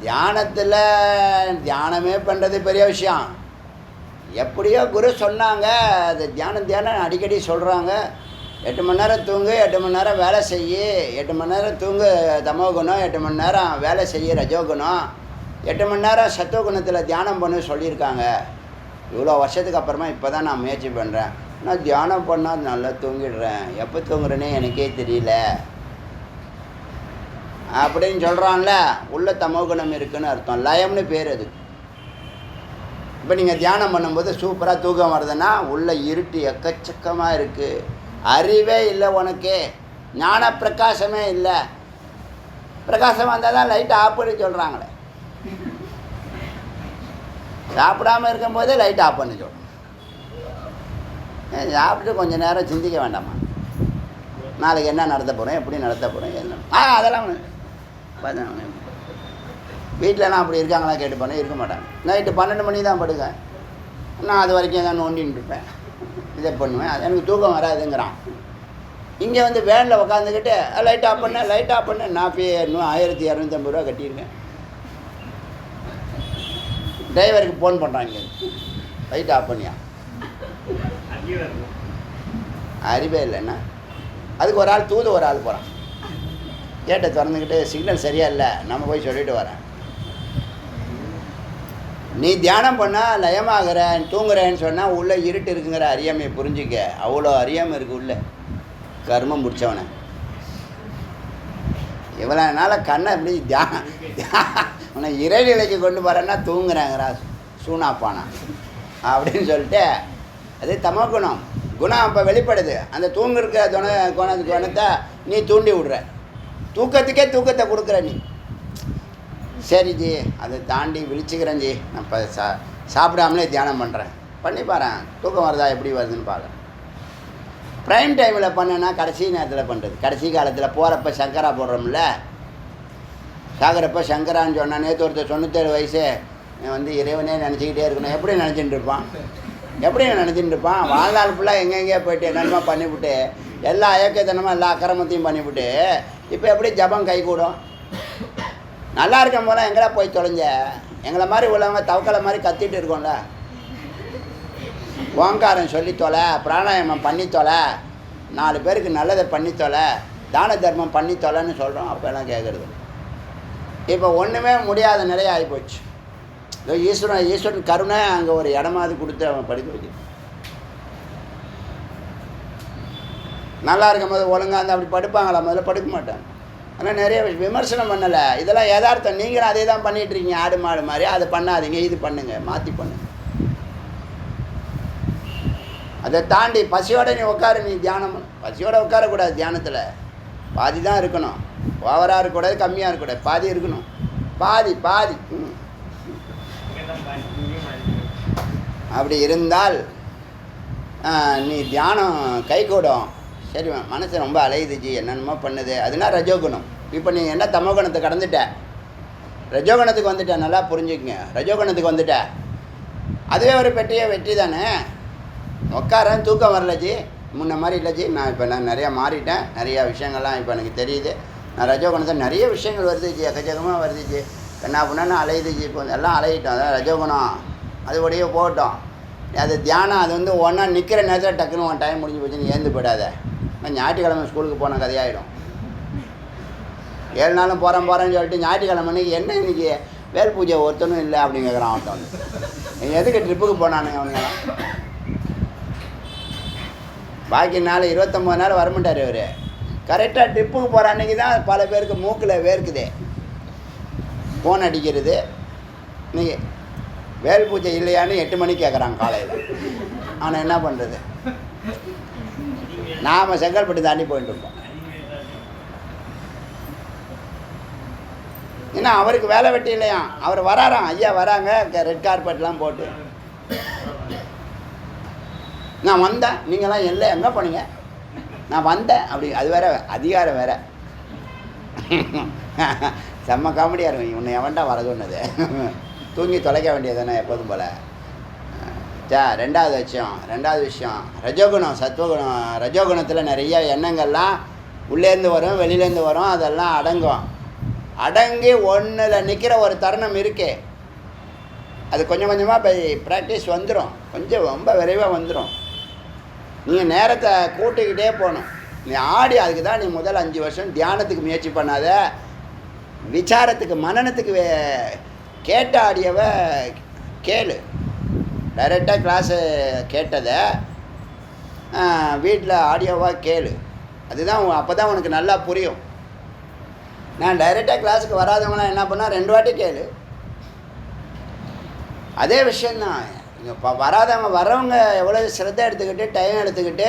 தியானத்தில் தியானமே பண்ணுறது பெரிய விஷயம். எப்படியோ குரு சொன்னாங்க, அது தியானம் அடிக்கடி சொல்கிறாங்க. 8 மணி நேரம் தூங்கு, 8 மணி நேரம் வேலை செய்யி, 8 மணி நேரம் தூங்கு தமோகுணம், 8 மணி நேரம் வேலை செய்ய ரஜோகுணம், 8 மணி நேரம் சத்துவகுணத்தில் தியானம் பண்ணு சொல்லியிருக்காங்க. இவ்வளோ வருஷத்துக்கு அப்புறமா இப்போ தான் நான் முயற்சி பண்ணுறேன். நான் தியானம் பண்ணால் நல்லா தூங்கிடுறேன், எப்போ தூங்குறேன்னே எனக்கே தெரியல அப்படின்னு சொல்கிறான்ல. உள்ள தமோகுணம் இருக்குதுன்னு அர்த்தம். லயம்னு பேர் அது. இப்போ நீங்கள் தியானம் பண்ணும்போது சூப்பராக தூக்கம் வருதுன்னா உள்ள இருட்டு எக்கச்சக்கமாக இருக்குது, அறிவே இல்லை உனக்கு, ஞான பிரகாசமே இல்லை. பிரகாசம் வந்தால் தான் லைட் ஆஃப் பண்ணி சொல்கிறாங்களே. சாப்பிடாமல் இருக்கும்போதே லைட் ஆஃப் பண்ணி சொல்கிறோம். சாப்பிட்டு கொஞ்சம் நேரம் சிந்திக்க வேண்டாமா, நாளைக்கு என்ன நடத்த போகிறோம், எப்படி நடத்த போகிறோம், என்ன அதெல்லாம் வீட்டிலலாம் அப்படி இருக்காங்களா கேட்டு பண்ண இருக்க மாட்டாங்க. நைட்டு 12 மணி தான் படுக்க, நான் அது வரைக்கும் தான் நோண்டின்னு இருப்பேன், இதை பண்ணுவேன், அது எனக்கு தூக்கம் வராதுங்கிறான். இங்கே வந்து வேனில் உட்காந்துக்கிட்டு லைட் ஆஃப் பண்ண நான் போய் இன்னும் 1250 ரூபா கட்டியிருக்கேன். டிரைவருக்கு ஃபோன் பண்ணுறாங்க, லைட் ஆஃப் பண்ணியா, அறிவே இல்லைன்னா அதுக்கு ஒரு ஆள் தூது ஒரு ஆள் போகிறான், கேட்டை திறந்துக்கிட்டு சிக்னல் சரியா இல்லை, நம்ம போய் சொல்லிட்டு வரேன். நீ தியானம் பண்ணால் லயமாகிறேன் தூங்குறேன்னு சொன்னால் உள்ளே இருட்டு இருக்குங்கிற அறியாமையை புரிஞ்சிக்க. அவ்வளோ அறியாமை இருக்குது உள்ள, கர்மம் முடித்தவனை. இவ்வளோ நாள் கண்ணை எப்படி உன்னை இறைநிலைக்கு கொண்டு போகிறேன்னா தூங்குறேங்கிறா சூனாப்பானா அப்படின்னு சொல்லிட்டு, அது தமோ குணம். குணம் அப்போ வெளிப்படுது. அந்த தூங்குற குணத்தை நீ தூண்டி விடுற, தூக்கத்துக்கே தூக்கத்தை கொடுக்குற நீ. சரி ஜி, அதை தாண்டி விழிச்சுக்கிறேன் ஜி, நான் இப்போ சாப்பிடாமலே தியானம் பண்ணுறேன், பண்ணி பாறேன், தூக்கம் வருதா எப்படி வருதுன்னு பார்க்குறேன். ப்ரைம் டைமில் பண்ணேன்னா கடைசி நேரத்தில் பண்ணுறது. கடைசி காலத்தில் போகிறப்ப சங்கரா போடுறோம்ல, சாகிறப்ப சங்கரான்னு சொன்னால் நேற்று ஒருத்தர் 97 வயசு வந்து இறைவனே நினச்சிக்கிட்டே இருக்கணும். எப்படி நினச்சிட்டு இருப்பான், வாழ்நாள் ஃபுல்லாக எங்கெங்கேயோ போய்ட்டு என்னென்னமோ பண்ணிவிட்டு எல்லா அயக்கத்தனமாக எல்லா அக்கிரமத்தையும் பண்ணிவிட்டு இப்போ எப்படி ஜபம் கை கூடும்? நல்லா இருக்கும் போல எங்கடா போய் தொலைஞ்ச? எங்களை மாதிரி உள்ளவங்க தவக்கலை மாதிரி கத்திட்டு இருக்கோம்ல. ஓங்காரம் சொல்லி தொலை, பிராணாயாமம் பண்ணி தொலை, 4 பேருக்கு நல்லதை பண்ணி தொலை, தான தர்மம் பண்ணி தொலைன்னு சொல்கிறோம். அப்போல்லாம் கேட்குறது. இப்போ ஒன்றுமே முடியாத நிலையை ஆகிப்போச்சு. ஈஸ்வரன் கருணை அங்கே ஒரு இடமாவது கொடுத்து அவன் படிக்க வைக்கணும். நல்லா இருக்கும் போது ஒழுங்காக இருந்தால் அப்படி படுப்பாங்களா? முதல்ல படுக்க மாட்டாங்க. ஆனால் நிறைய விமர்சனம் பண்ணலை. இதெல்லாம் யதார்த்தம். நீங்களும் அதே தான் பண்ணிகிட்ருக்கீங்க, ஆடு மாடு மாதிரி. அதை பண்ணாதீங்க, இது பண்ணுங்கள், மாற்றி பண்ணுங்க. அதை தாண்டி பசியோட நீ உட்காரு, நீ தியானம் பண்ணு. பசியோட உட்காரக்கூடாது தியானத்தில். பாதி தான் இருக்கணும், ஓவராக இருக்கக்கூடாது, கம்மியாக இருக்கக்கூடாது, பாதி இருக்கணும். பாதி அப்படி இருந்தால் நீ தியானம் கை கூடும். சரி, மனசு ரொம்ப அலையுதுச்சு, என்னென்னமோ பண்ணுது, அதுனா ரஜோகுணம். இப்போ நீ என்ன தமோகுணத்தை கடந்துட்ட, ரஜோகுணத்துக்கு வந்துட்ட. நல்லா புரிஞ்சுக்குங்க, ரஜோகுணத்துக்கு வந்துட்ட. அதுவே ஒரு பெரிய வெற்றி தானே. உட்காரன், தூக்கம் வரலஜி, முன்ன மாதிரி இல்லைஜி, நான் நிறையா மாறிட்டேன், நிறையா விஷயங்கள்லாம் இப்போ எனக்கு தெரியுது. நான் ரஜோகுணத்தை நிறைய விஷயங்கள் வருதுச்சு, எக்கச்சக்கமாக வருதுச்சு, என்ன பண்ணான்னு அலையுதுச்சு. இப்போ எல்லாம் அலையிட்டோம், அதான் ரஜோகுணம். அது உடைய போட்டோம். அது தியானம். அது வந்து ஒன்றா நிற்கிற நேரத்தில் டக்குன்னு உன் டைம் முடிஞ்சு போச்சுன்னு ஏந்து போயிடாத. நான் ஞாயிற்றுக்கிழமை ஸ்கூலுக்கு போன கதையாயிடும். 7 நாளும் போகிறேன்னு சொல்லிட்டு ஞாயிற்றுக்கிழமை அன்றைக்கி என்ன இன்றைக்கி வேல் பூஜை ஒருத்தனும் இல்லை அப்படின்னு கேட்குறான் அவன். நீங்கள் எதுக்கு ட்ரிப்புக்கு போனானுங்க அவனுங்களாம்? பாக்கி நாள் 29 நாள் வரமாட்டார் இவர். கரெக்டாக ட்ரிப்புக்கு போகிற அன்றைக்கி தான் பல பேருக்கு மூக்கில் வேர்க்குது, ஃபோன் அடிக்கிறது. நீங்கள் வேல் பூஜை இல்லையான்னு 8 மணிக்கு கேட்குறாங்க காலையில். ஆனால் என்ன பண்ணுறது, நாம் செங்கல்பட்டு தாண்டி போயிட்டு இருப்போம். ஏன்னா அவருக்கு வேலை வெட்டி இல்லையா, அவர் வராராம், ஐயா வராங்க, ரெட் கார்பெட்லாம் போட்டு. நான் வந்தேன், நீங்களாம் இல்லை எங்கே போனீங்க, நான் வந்தேன் அப்படி. அது வேற அதிகாரம் வேற. செம்ம காமெடியாக இருக்கும். உன்னை எவன்டா வர சொன்னது, தூங்கி தொலைக்க வேண்டியது தானே எப்போதும் போல். ரெண்டாவது விஷயம் ரஜோகுணம், சத்வகுணம். ரஜோகுணத்தில் நிறைய எண்ணங்கள்லாம் உள்ளேருந்து வரும், வெளியிலேருந்து வரும், அதெல்லாம் அடங்கும். அடங்கி ஒன்றில் நிற்கிற ஒரு தருணம் இருக்கே, அது கொஞ்சம் கொஞ்சமாக பை ப்ராக்டிஸ் வந்துடும், கொஞ்சம் ரொம்ப விரைவாக வந்துடும். நீங்கள் நேரத்தை கூட்டிக்கிட்டே போகணும். நீ ஆடி அதுக்கு தான் நீ முதல் 5 வருஷம் தியானத்துக்கு முயற்சி பண்ணாத, விசாரத்துக்கு மனனத்துக்கு கேட்ட ஆடியவ கேளு. டைரெக்டாக கிளாஸு கேட்டதை வீட்டில் ஆடியோவாக கேளு. அதுதான் அப்போ தான் உனக்கு நல்லா புரியும். நான் டைரெக்டாக கிளாஸுக்கு வராதவங்களாம் என்ன பண்ணால் 2 வாட்டி கேளு. அதே விஷயந்தான். இங்கே இப்போ வர்றவங்க எவ்வளோ சிரத்தை எடுத்துக்கிட்டு டைம் எடுத்துக்கிட்டு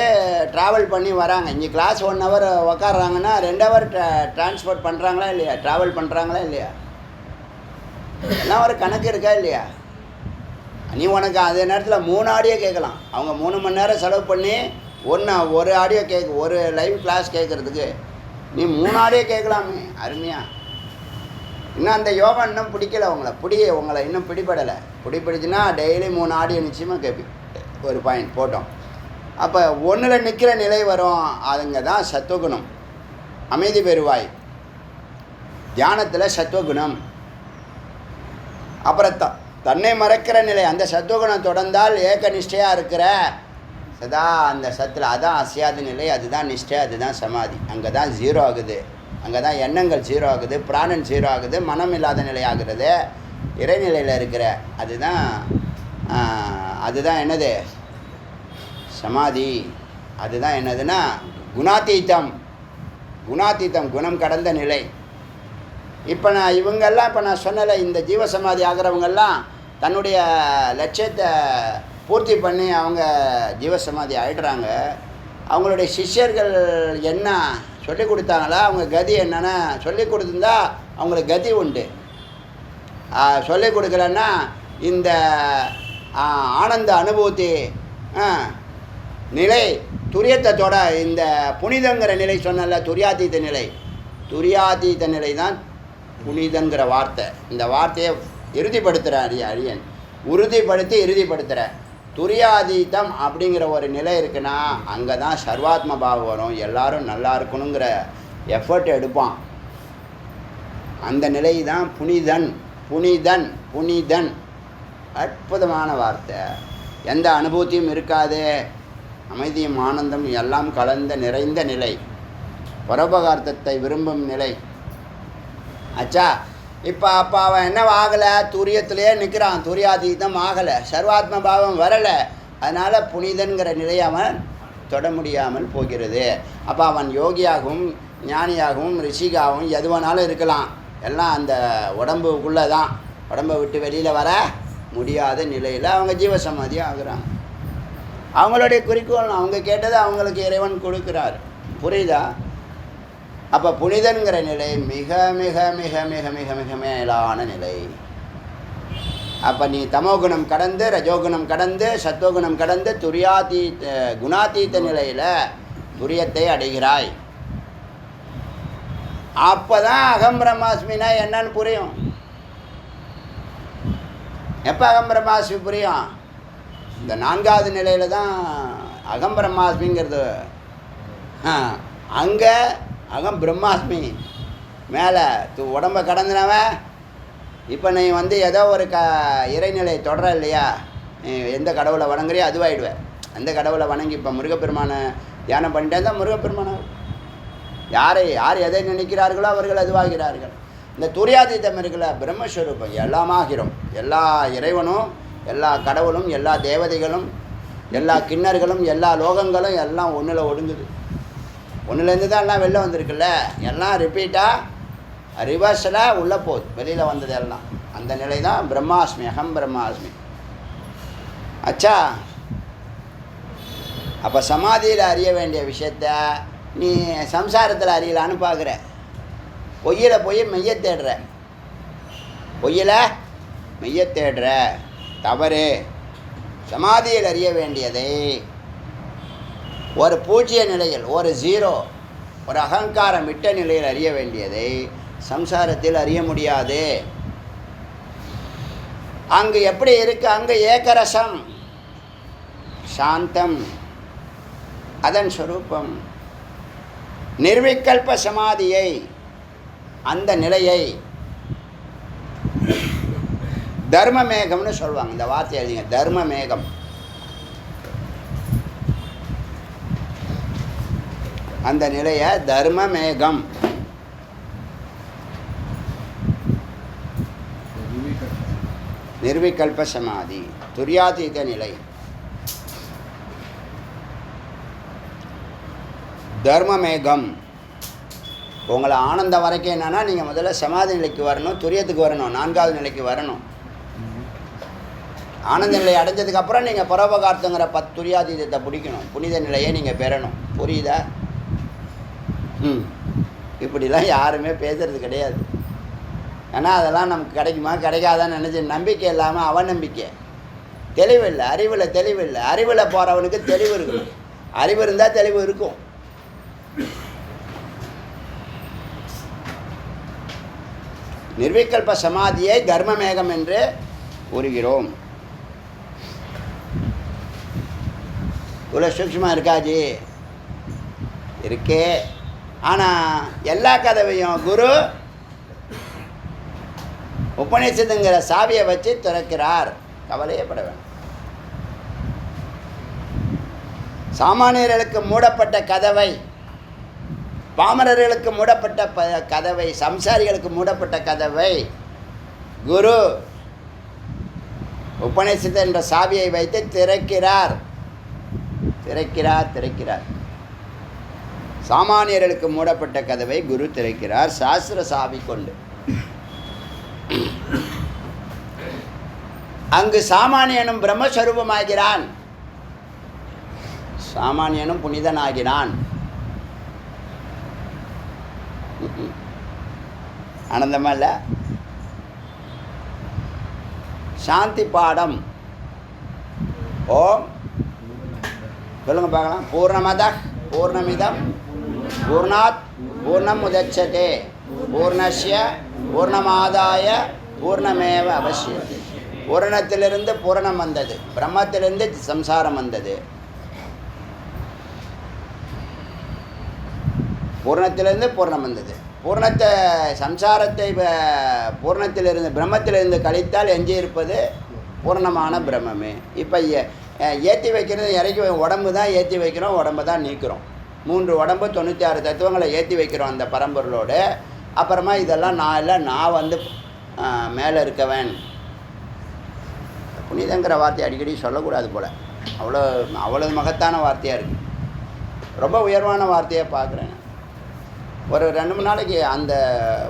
ட்ராவல் பண்ணி வராங்க. இங்கே கிளாஸ் 1 ஹவர் உக்காடுறாங்கன்னா 2 ஹவர் ட்ரான்ஸ்போர்ட் பண்ணுறாங்களா இல்லையா, ட்ராவல் பண்ணுறாங்களா இல்லையா, எல்லாம் ஒரு கணக்கு இருக்கா இல்லையா? நீ உனக்கு அதே நேரத்தில் 3 ஆடியோ கேட்கலாம். அவங்க 3 மணி நேரம் செலவு பண்ணி ஒரு ஆடியோ ஒரு லைவ் கிளாஸ் கேட்குறதுக்கு நீ 3 ஆடியோ கேட்கலாமே, அருமையாக. இன்னும் அந்த யோகா இன்னும் பிடிக்கல உங்களை இன்னும் பிடிப்படுச்சுன்னா டெய்லி 3 ஆடியோ நிச்சயமாக கேட்பீங்க. ஒரு பாயிண்ட் போட்டோம். அப்போ ஒன்றில் நிற்கிற நிலை வரும். அதுங்க தான் சத்துவகுணம், அமைதி பெறுவாய். தியானத்தில் சத்துவகுணம். அப்புறம் தன்னை மறக்கிற நிலை, அந்த சத்துவகுணம் தொடர்ந்தால் ஏக நிஷ்டையாக இருக்கிற சதா அந்த சத்தில், அதான் அசையாத நிலை, அதுதான் நிஷ்டை, அதுதான் சமாதி. அங்கே தான் 0 ஆகுது, அங்கே தான் எண்ணங்கள் 0 ஆகுது, பிராணன் 0 ஆகுது, மனம் இல்லாத நிலை ஆகுறது, இறைநிலையில் இருக்கிற அதுதான் என்னது சமாதி. அதுதான் என்னதுன்னா குணாதீதம், குணம் கடந்த நிலை. இப்போ நான் சொன்னல, இந்த ஜீவசமாதி ஆகிறவங்கெல்லாம் தன்னுடைய லட்சியத்தை பூர்த்தி பண்ணி அவங்க ஜீவசமாதி ஆகிடுறாங்க. அவங்களுடைய சிஷ்யர்கள் என்ன சொல்லி கொடுத்தாங்களா, அவங்க கதி என்னென்னா சொல்லி கொடுத்துருந்தா அவங்களுக்கு கதி உண்டு. சொல்லி கொடுக்கலன்னா இந்த ஆனந்த அனுபூதி நிலை துரியத்தோட இந்த புனிதங்கிற நிலை சொன்னல, துரியாதீத நிலை தான் புனிதங்கிற வார்த்தை. இந்த வார்த்தையை இறுதிப்படுத்துகிறேன் அரியன், இறுதிப்படுத்துகிறேன். துரியாதீதம் அப்படிங்கிற ஒரு நிலை இருக்குன்னா அங்கே தான் சர்வாத்ம பாவம் வரும். எல்லாரும் நல்லா இருக்கணுங்கிற எஃபர்ட் எடுப்பான். அந்த நிலை தான் புனிதன். அற்புதமான வார்த்தை. எந்த அனுபூதியும் இருக்காது, அமைதியும் ஆனந்தம் எல்லாம் கலந்த நிறைந்த நிலை, பரோபகார்த்தத்தை விரும்பும் நிலை. ஆச்சா, இப்போ அவன் என்ன ஆகலை, துரியத்திலே நிற்கிறான், துரியாதீதம் ஆகலை, சர்வாத்ம பாவம் வரலை. அதனால் புனிதன்கிற நிலையை அவன் தொட முடியாமல் போகிறது. அப்போ அவன் யோகியாகவும் ஞானியாகவும் ரிஷிகாகவும் எது வேணாலும் இருக்கலாம். எல்லாம் அந்த உடம்புக்குள்ளே தான், உடம்பை விட்டு வெளியில் வர முடியாத நிலையில் அவங்க ஜீவசமாதியாக ஆகுறாங்க. அவங்களுடைய குறிக்கோள், அவங்க கேட்டதை அவங்களுக்கு இறைவன் கொடுக்குறார். புரியுதா? அப்போ புனிதன்கிற நிலை மிக மிக மிக மிக மிக மிக மேலான நிலை. அப்போ நீ தமோகுணம் கடந்து, ரஜோகுணம் கடந்து, சத்துவகுணம் கடந்து குணாதீத நிலையில் துரியத்தை அடைகிறாய். அப்போ தான் அகம் பிரம்மாஸ்மினா என்னன்னு புரியும். எப்போ அகம் பிரம்மாஸ்மி புரியும்? இந்த 4வது நிலையில் தான் அகம் பிரம்மாஸ்மிங்கிறது. அங்கே அகம் பிரம்மாஸ்மி மேலே உடம்பை கடந்தினவன். இப்போ நீ ஏதோ ஒரு இறைநிலை தொடர இல்லையா, நீ எந்த கடவுளை வணங்குறியோ அதுவாகிடுவேன். அந்த கடவுளை வணங்கி இப்போ முருகப்பெருமானை தியானம் பண்ணிட்டே தான் முருகப்பெருமானை. யார் எதை நினைக்கிறார்களோ அவர்கள் அதுவாகிறார்கள். இந்த துரியாதீதம் இருக்குல்ல, பிரம்மஸ்வரூபம் எல்லாமாகிறோம். எல்லா இறைவனும், எல்லா கடவுளும், எல்லா தேவதைகளும், எல்லா கிண்ணர்களும், எல்லா லோகங்களும் எல்லாம் ஒன்றில் ஒடுங்குது. ஒன்றுலேருந்து தான் எல்லாம் வெளில வந்திருக்குல்ல, எல்லாம் ரிப்பீட்டாக ரிவர்ஸில் உள்ளே போகுது, வெளியில் வந்தது எல்லாம். அந்த நிலை தான் பிரம்மாஸ்மி, அகம் பிரம்மாஸ்மி. அச்சா, அப்போ சமாதியில் அறிய வேண்டிய விஷயத்த நீ சம்சாரத்தில் அறியலான்னு பார்க்குற. பொய்யில் போய் மெய்யை தேடுற, தவறு. சமாதியில் அறிய வேண்டியதை ஒரு பூஜ்ய நிலையில், ஒரு 0, ஒரு அகங்காரம் விட்ட நிலையில் அறிய வேண்டியதை சம்சாரத்தில் அறிய முடியாது. அங்கு எப்படி இருக்கு? அங்கு ஏகரசம், சாந்தம், அதன் ஸ்வரூபம். நிர்விகல்ப சமாதியை, அந்த நிலையை தர்ம மேகம்னு சொல்லுவாங்க. இந்த வார்த்தை எழுதிங்க, தர்ம மேகம். அந்த நிலையை தர்ம மேகம். நிர்விகல்ப சமாதி, துரியாதீத நிலை. தர்மமேகம். உங்களை ஆனந்தம் வரைக்கும் என்னன்னா, நீங்கள் முதல்ல சமாதி நிலைக்கு வரணும், துரியத்துக்கு வரணும், 4வது நிலைக்கு வரணும். ஆனந்த நிலை அடைஞ்சதுக்கப்புறம் நீங்கள் பரோபகார்த்தங்கிற 10 துரியாதீதத்தை பிடிக்கணும், புனித நிலையை நீங்கள் பெறணும். புரியுதா? இப்படிலாம் யாருமே பேசுறது கிடையாது. ஏன்னா அதெல்லாம் நமக்கு கிடைக்குமா கிடைக்காதான்னு நினச்சி நம்பிக்கை இல்லாமல் அவநம்பிக்கை. தெளிவில்லை, அறிவில் தெளிவில்லை. அறிவில் போகிறவனுக்கு தெளிவு இருக்கணும். அறிவு இருந்தால் தெளிவு இருக்கும். நிர்விகல்ப சமாதியை தர்மமேகம் என்று கூறுகிறோம். இவ்வளோ சூக்ஷ்மமாக இருக்காஜி இருக்கே. ஆனால் எல்லா கதவையும் குரு உபநிஷத்துங்கிற சாவியை வச்சு திறக்கிறார். கவலையே பட வேணும். சாமானியர்களுக்கு மூடப்பட்ட கதவை, பாமரர்களுக்கு மூடப்பட்ட கதவை, சம்சாரிகளுக்கு மூடப்பட்ட கதவை குரு உபநிஷத்து என்ற சாவியை வைத்து திறக்கிறார். திறக்கிறார் திறக்கிறார். சாமானியர்களுக்கு மூடப்பட்ட கதவை குரு திறக்கிறார் சாஸ்திர சாவி கொண்டு. அங்கு சாமானியனும் பிரம்மஸ்வரூபமாகிறான், சாமானியனும் புனிதனாகிறான். ஆனந்தமா இல்லை? சாந்தி பாடம். ஓம் சொல்லுங்க பார்க்கலாம். பூர்ணமத பூர்ணமிதம் பூர்ணாத் பூர்ணம் உதச்சதே பூர்ணஸ்ய பூர்ணமாதாய பூர்ணமேவ அவசியத்தை. பூரணத்திலிருந்து பூரணம் வந்தது, பிரம்மத்திலிருந்து சம்சாரம் வந்தது. பூர்ணத்திலிருந்து பூர்ணம் வந்தது. பூர்ணத்தை சம்சாரத்தை பூர்ணத்திலிருந்து பிரம்மத்திலிருந்து கழித்தால் எஞ்சி இருப்பது பூர்ணமான பிரம்மமே. இப்போ ஏற்றி வைக்கிறது இறக்கி உடம்பு தான் ஏற்றி வைக்கிறோம், உடம்பு தான் நீக்கிறோம். 3 உடம்பு 96 தத்துவங்களை ஏற்றி வைக்கிறோம் அந்த பரம்பொருளோடு. அப்புறமா இதெல்லாம் நான் இல்லை, நான் வந்து மேலே இருக்கவன். புனிதங்கிற வார்த்தை அடிக்கடி சொல்லக்கூடாது போல். அவ்வளோ மகத்தான வார்த்தையாக இருக்குது. ரொம்ப உயர்வான வார்த்தையாக பார்க்குறேன். ஒரு 2-3 நாளைக்கு அந்த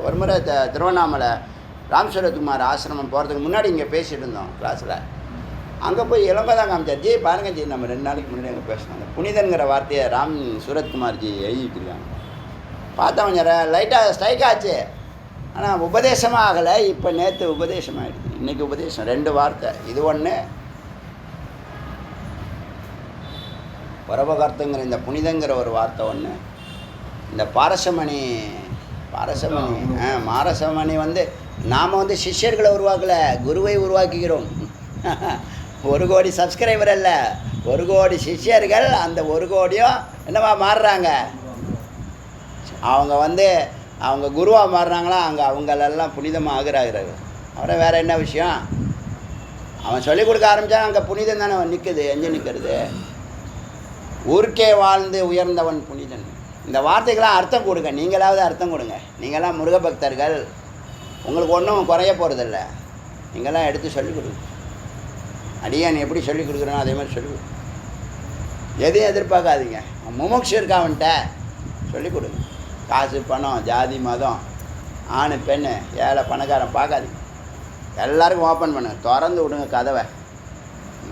ஒரு முறை திருவண்ணாமலை ராம்சுரத்குமார் ஆசிரமம் போகிறதுக்கு முன்னாடி இங்கே பேசிகிட்டு இருந்தோம் கிளாஸில். அங்கே போய் இளங்கோ தான் காமிச்சார். ஜி பாருங்க ஜி, நம்ம 2 நாளைக்கு முன்னாடி அங்கே பேசினோம். அந்த புனிதங்கிற வார்த்தையை ராம் சூரத்குமார் ஜி எழுதிட்டுருக்காங்க. பார்த்தா கொஞ்சம் லைட்டாக ஸ்ட்ரைக் ஆச்சு, ஆனால் உபதேசமாக ஆகலை. இப்போ நேற்று உபதேசம் ஆகிடுது, இன்றைக்கி உபதேசம். 2 வார்த்தை. இது ஒன்று, பரவகார்த்தங்கிற இந்த புனிதங்கிற ஒரு வார்த்தை ஒன்று. இந்த பாரசமணி மாரசமணி வந்து நாம் வந்து சிஷ்யர்களை உருவாக்கலை, குருவை உருவாக்குகிறோம். 1 கோடி சப்ஸ்கிரைபர் அல்ல, 1 கோடி சிஷ்யர்கள். அந்த 1 கோடியும் என்னவா மாறுறாங்க? அவங்க வந்து அவங்க குருவாக மாறுறாங்களா? அங்கே அவங்களெல்லாம் புனிதமாக ஆகிறார்கள். அப்புறம் வேறு என்ன விஷயம்? அவன் சொல்லிக் கொடுக்க ஆரம்பித்தா அங்கே புனிதம் தானே நிற்குது, எங்கே நிற்கிறது? ஊருக்கே வாழ்ந்து உயர்ந்தவன் புனிதன். இந்த வார்த்தைக்கெல்லாம் அர்த்தம் கொடுங்க. நீங்களாவது அர்த்தம் கொடுங்க. நீங்களாம் முருக பக்தர்கள், உங்களுக்கு ஒன்றும் குறைய போகிறதில்ல. நீங்களாம் எடுத்து சொல்லிக் கொடுங்க. அடியான் எப்படி சொல்லிக் கொடுக்குறனோ அதே மாதிரி சொல்லிக் கொடுங்க. எதையும் எதிர்பார்க்காதீங்க. முமுட்சு இருக்கா அவன்கிட்ட சொல்லிக் கொடுங்க. காசு பணம் ஜாதி மதம் ஆண் பெண் ஏழை பணக்காரன் பார்க்காதீங்க. எல்லாருக்கும் ஓப்பன் பண்ணுங்க, திறந்து விடுங்க கதவை.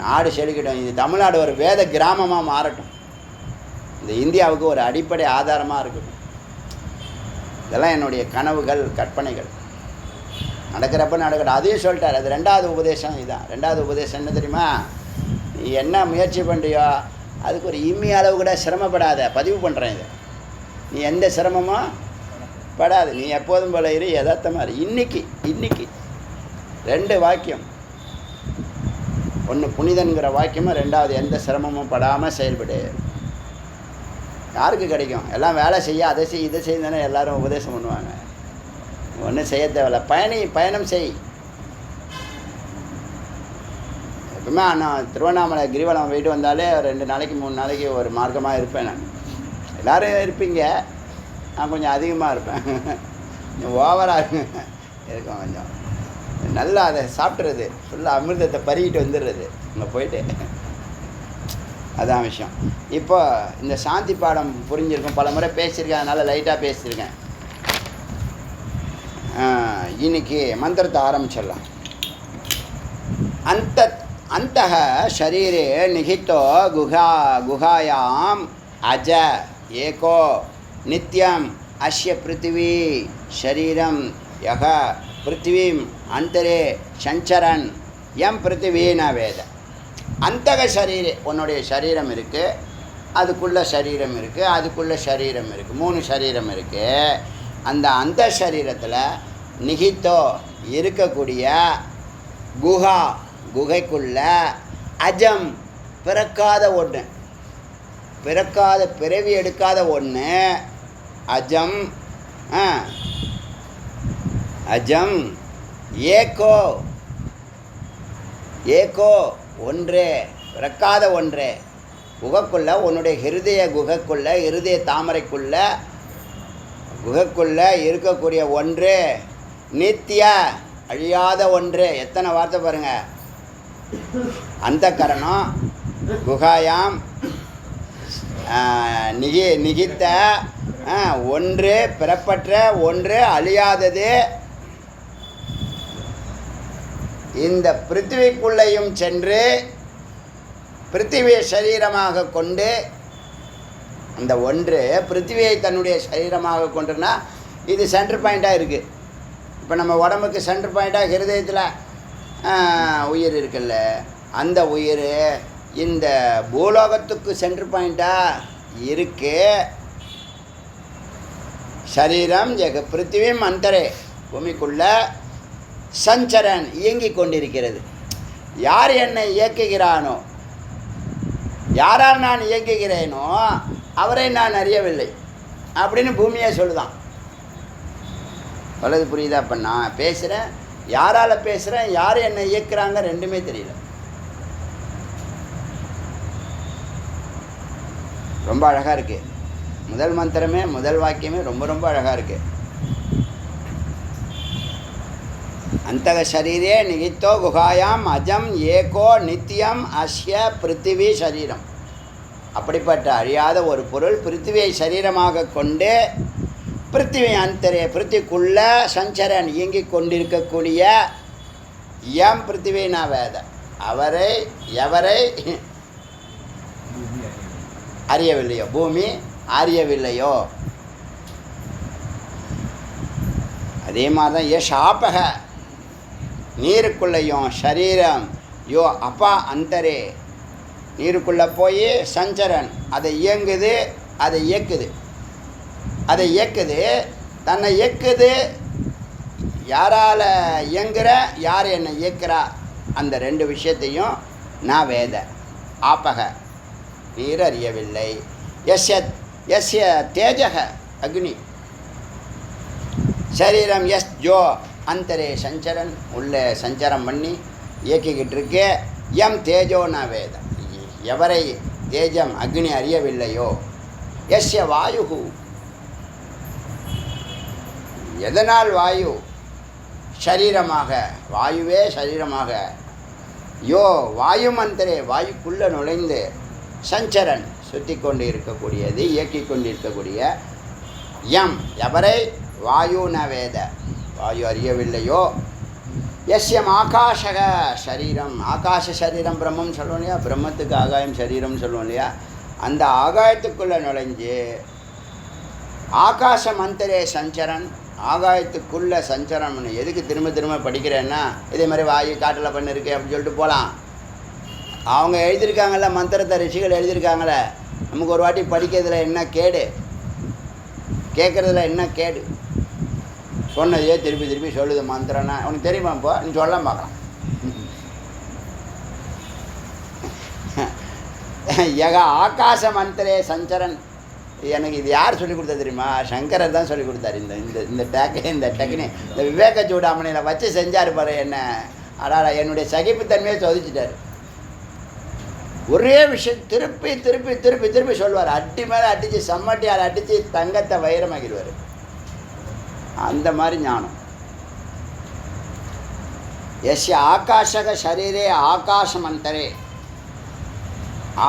நாடு செழிக்கட்டும். இது தமிழ்நாடு ஒரு வேத கிராமமாக மாறட்டும். இந்த இந்தியாவுக்கு ஒரு அடிப்படை ஆதாரமாக இருக்கட்டும். இதெல்லாம் என்னுடைய கனவுகள், கற்பனைகள். நடக்கிறப்ப நடக்கட்டும். அதையும் சொல்லிட்டார். அது 2வது உபதேசம். இதுதான் 2வது உபதேசம். என்ன தெரியுமா? நீ என்ன முயற்சி பண்ணுறியோ அதுக்கு ஒரு இம்மி அளவு கூட சிரமப்படாத. பதிவு பண்ணுறேன் இதை. நீ எந்த சிரமமும் படாது. நீ எப்போதும் போல இரு, யதார்த்தமாக இரு. இன்னைக்கு 2 வாக்கியம். 1 புனிதன்கிற வாக்கியமும், 2வது எந்த சிரமமும் படாமல் செயல்படு. யாருக்கு கிடைக்கும்? எல்லாம் வேலை செய்ய, அதை செய் இதை செய்ய தானே எல்லோரும் உபதேசம் பண்ணுவாங்க. ஒன்றும் செய்ய தேவையில்ல. பயணம் செய். எப்பவுமே நான் திருவண்ணாமலை கிரிவலம் போயிட்டு வந்தாலே 2 நாளைக்கு 3 நாளைக்கு ஒரு மார்க்கமாக இருப்பேன். நான் எல்லோரும் இருப்பீங்க, நான் கொஞ்சம் அதிகமாக இருப்பேன். கொஞ்சம் ஓவராக இருக்கும். கொஞ்சம் நல்லா அதை சாப்பிட்றது, ஃபுல்லாக அமிர்தத்தை பருகிட்டு வந்துடுறது அங்கே போயிட்டு. அதான் விஷயம். இப்போ இந்த சாந்தி பாடம் புரிஞ்சிருக்கும், பல முறை பேசியிருக்கேன், அதனால் லைட்டாக பேசியிருக்கேன். இன்னைக்கு மந்திரத்தை ஆரம்பிச்சிடலாம். அந்தः शरीरे निहितो गुहायाम् अज एको नित्यम् अस्य पृथ्वी शरीरं यः पृथ्वीम् अंतरे சஞ்சரன் எம் பிருத்திவீன வேத. அந்தக சரீரே, உன்னுடைய சரீரம் இருக்குது, அதுக்குள்ளே சரீரம் இருக்குது, அதுக்குள்ளே சரீரம் இருக்குது, 3 சரீரம் இருக்குது. அந்த சரீரத்தில் நிகித்தோ இருக்கக்கூடிய குகைக்குள்ள அஜம் பிறக்காத ஒன்று, பிறக்காத பிறவி எடுக்காத ஒன்று அஜம். அஜம் ஏகோ, ஏகோ ஒன்றே, பிறக்காத ஒன்றே. குகைக்குள்ள, உன்னுடைய ஹிருதய குகைக்குள்ள, ஹிருதய தாமரைக்குள்ள குகைக்குள்ள இருக்கக்கூடிய ஒன்று நித்திய அழியாத ஒன்று. எத்தனை வார்த்தை பாருங்க. அந்த கரணம் குகாயாம் நிகித்த ஒன்று, பிறப்பற்ற ஒன்று, அழியாதது. இந்த பிருத்திவிக்குள்ளேயும் சென்று பிருத்திவியை சரீரமாக கொண்டு, அந்த ஒன்று பிருத்திவியை தன்னுடைய சரீரமாக கொண்டுனா இது சென்டர் பாயிண்ட்டாக இருக்குது. இப்போ நம்ம உடம்புக்கு சென்டர் பாயிண்ட்டாக ஹிருதயத்தில் உயிர் இருக்குல்ல, அந்த உயிர் இந்த பூலோகத்துக்கு சென்டர் பாயிண்ட்டாக இருக்கு. சரீரம் ஜெக பிருத்திவியும் அந்தரே, பூமிக்குள்ள சஞ்சரன் இயங்கிக் கொண்டிருக்கிறது. யார் என்னை இயக்குகிறானோ, யாரால் நான் இயக்குகிறேனோ அவரை நான் அறியவில்லை அப்படின்னு பூமியே சொல்லுதான். வலது புரியுதா? அப்போ நான் பேசுகிறேன், யாரால் பேசுகிறேன், யார் என்னை இயக்குறாங்க, ரெண்டுமே தெரியல. ரொம்ப அழகாக இருக்குது. முதல் மந்திரமே, முதல் வாக்கியமே ரொம்ப ரொம்ப அழகாக இருக்குது. அந்தக சரீரே நிகித்தோ குகாயாம் அஜம் ஏகோ நித்தியம் அஸ்ய பிருத்திவி சரீரம். அப்படிப்பட்ட அழியாத ஒரு பொருள் பிருத்திவியை சரீரமாக கொண்டு பிருத்திவி அந்தரே, பிருத்திக்குள்ள சஞ்சரன் இயங்கிக் கொண்டிருக்கக்கூடிய எம் பிருத்திவினா வேத. அவரை எவரை அறியவில்லையோ, பூமி அறியவில்லையோ. அதே மாதிரி தான் ஷாபக, நீருக்குள்ளேயும் சரீரம் யோ அப்பா அந்தரே, நீருக்குள்ளே போய் சஞ்சரன் அதை இயங்குது, அதை இயக்குது, அதை இயக்குது, தன்னை இயக்குது. யாரால் இயங்குற, யார் என்னை இயக்குறா, அந்த 2 விஷயத்தையும் நான் வேத. ஆப்பக நீர் அறியவில்லை. எஸ்ய தேஜக அக்னி, சரீரம் எஸ் ஜோ அந்தரே சஞ்சரன், உள்ளே சஞ்சரம் பண்ணி இயக்கிக்கிட்டு இருக்கே. எம் தேஜோ நான் வேத, எவரை தேஜம் அக்னி அறியவில்லையோ. எஸ்ய வாயு, எதனால் வாயு சரீரமாக, வாயுவே சரீரமாக. யோ வாயு மந்திரே, வாயுக்குள்ளே நுழைந்து சஞ்சரன் சுற்றி கொண்டு இருக்கக்கூடியது, இயக்கி கொண்டு இருக்கக்கூடிய எம் எவரை வாயு ந வேத, வாயு அறியவில்லையோ. எஸ்யம் ஆகாஷக சரீரம், ஆகாஷ சரீரம் பிரம்மம் சொல்லுவோம் இல்லையா, பிரம்மத்துக்கு ஆகாயம் சரீரம் சொல்லுவோம் இல்லையா, அந்த ஆகாயத்துக்குள்ளே நுழைஞ்சு ஆகாச மந்திரே சஞ்சரன், ஆகாயத்துக்குள்ளே சஞ்சரம். எதுக்கு திரும்ப திரும்ப படிக்கிறேன்னா, இதே மாதிரி வாயு காட்டில் பண்ணிருக்கு அப்படின்னு சொல்லிட்டு போகலாம். அவங்க எழுதியிருக்காங்கள்ல மந்திரத்தை, ரிஷிகள் எழுதியிருக்காங்களே, நமக்கு ஒரு வாட்டி படிக்கிறதுல என்ன கேடு, கேட்குறதுல என்ன கேடு. சொன்னதையே திருப்பி திருப்பி சொல்லுது மந்திரம்னா. உனக்கு தெரியுமா? இப்போ நீ சொல்ல பார்க்கலாம். யக ஆகாச மந்திரே சஞ்சரன். எனக்கு இது யார் சொல்லிக் கொடுத்தா தெரியுமா? சங்கரர் தான் சொல்லிக் கொடுத்தாரு. இந்த டெக்னி இந்த விவேக சூடாமணியில் வச்சு செஞ்சார் பாரு என்ன. அடாடா, என்னுடைய சகிப்புத்தன்மையை சோதிச்சிட்டார். ஒரே விஷயம் திருப்பி திருப்பி திருப்பி திருப்பி சொல்லுவார். அட்டி மேலே அடித்து சம்மட்டியால் அடித்து தங்கத்தை வைரமாகிடுவார். அந்த மாதிரி ஞானம். எஸ்ய ஆகாஷக சரீரே ஆகாசமந்தரே,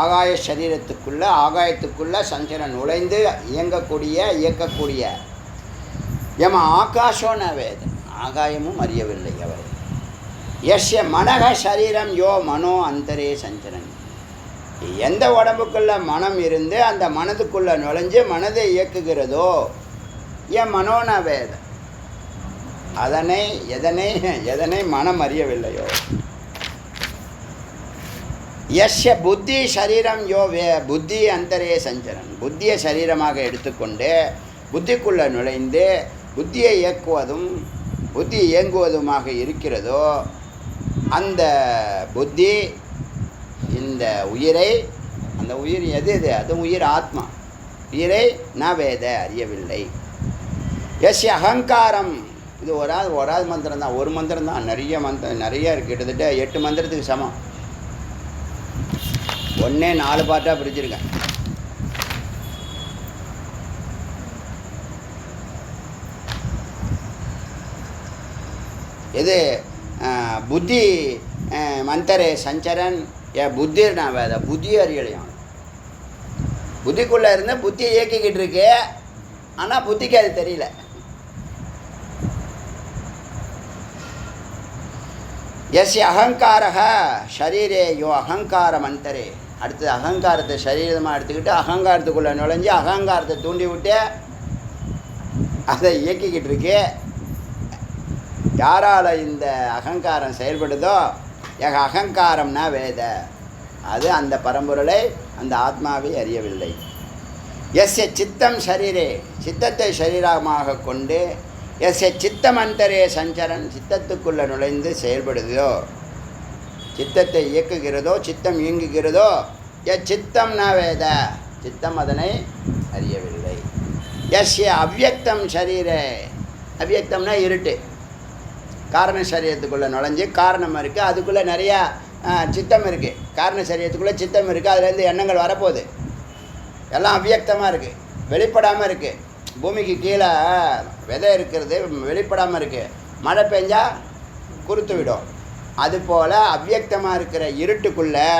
ஆகாய சரீரத்துக்குள்ள ஆகாயத்துக்குள்ள சஞ்சரன் நுழைந்து இயக்கக்கூடிய எம ஆகாஷோன வேத, ஆகாயமும் அறியவில்லை அவர். எஸ்ய மனக சரீரம் யோ மனோ அந்தரே சஞ்சரன், எந்த உடம்புக்குள்ள மனம் இருந்து அந்த மனதுக்குள்ள நுழைஞ்சு மனதை இயக்குகிறதோ என் மனோன வேத, எதனை மனம் அறியவில்லையோ. எஸ்ய புத்தி சரீரம் யோ புத்தி அந்தரே சஞ்சரன், புத்தியை சரீரமாக எடுத்துக்கொண்டு புத்திக்குள்ளே நுழைந்து புத்தியை புத்தி இயங்குவதுமாக இருக்கிறதோ அந்த புத்தி இந்த உயிரை, அந்த உயிர் எது அது உயிர் ஆத்மா, உயிரை வேத அறியவில்லை. எஸ்ய அகங்காரம், இது ஒராது மந்திரம் தான், ஒரு மந்திரம் தான், நிறைய இருக்குது, கிட்டத்தட்ட 8 மந்திரத்துக்கு சமம். ஒன்றே 4 பாட்டாக பிரிச்சிருக்கேன். இது புத்தி மந்தரே சஞ்சரன் புத்திர் நான் வேத, புத்தி அறியலையான். புத்திக்குள்ளே இருந்து புத்தியை இயக்கிக்கிட்டு இருக்கு, ஆனால் புத்திக்கு அது தெரியல. எஸ் அகங்காரக ஷரீரே யோ அகங்காரம் அந்தரே, அடுத்தது அகங்காரத்தை சரீரமாக எடுத்துக்கிட்டு அகங்காரத்துக்குள்ளே நுழைஞ்சு அகங்காரத்தை தூண்டி விட்டு அதை இயக்கிக்கிட்டு இருக்கு. யாரால் இந்த அகங்காரம் செயல்படுதோ அகங்காரம்னா வேத, அது அந்த பரம்பொருளை அந்த ஆத்மாவை அறியவில்லை. எஸ்ய சித்தம் சரீரே, சித்தத்தை சரீரமாக கொண்டு எஸ்ய சித்தம் அந்தரே சஞ்சரன், சித்தத்துக்குள்ளே நுழைந்து செயல்படுதோ, சித்தத்தை இயக்குகிறதோ, சித்தம் இயங்குகிறதோ சித்தம்னா வேத, சித்தம் அதனை அறியவில்லை. எஸ்ய அவ்யக்தம் சரீரே, அவ்யக்தம்னா இருட்டு, காரண சரீரத்துக்குள்ளே நுழைஞ்சு காரணம் இருக்குது, அதுக்குள்ளே நிறையா சித்தம் இருக்குது, காரண சரீரத்துக்குள்ளே சித்தம் இருக்குது, அதுலேருந்து எண்ணங்கள் வரப்போகுது, எல்லாம் அவ்யக்தமாக இருக்குது, வெளிப்படாமல் இருக்குது. பூமிக்கு கீழே விதை இருக்கிறது வெளிப்படாமல் இருக்குது, மழை பெஞ்சால் குறுத்து விடும். அதுபோல் அவ்யக்தமாக இருக்கிற இருட்டுக்குள்ளே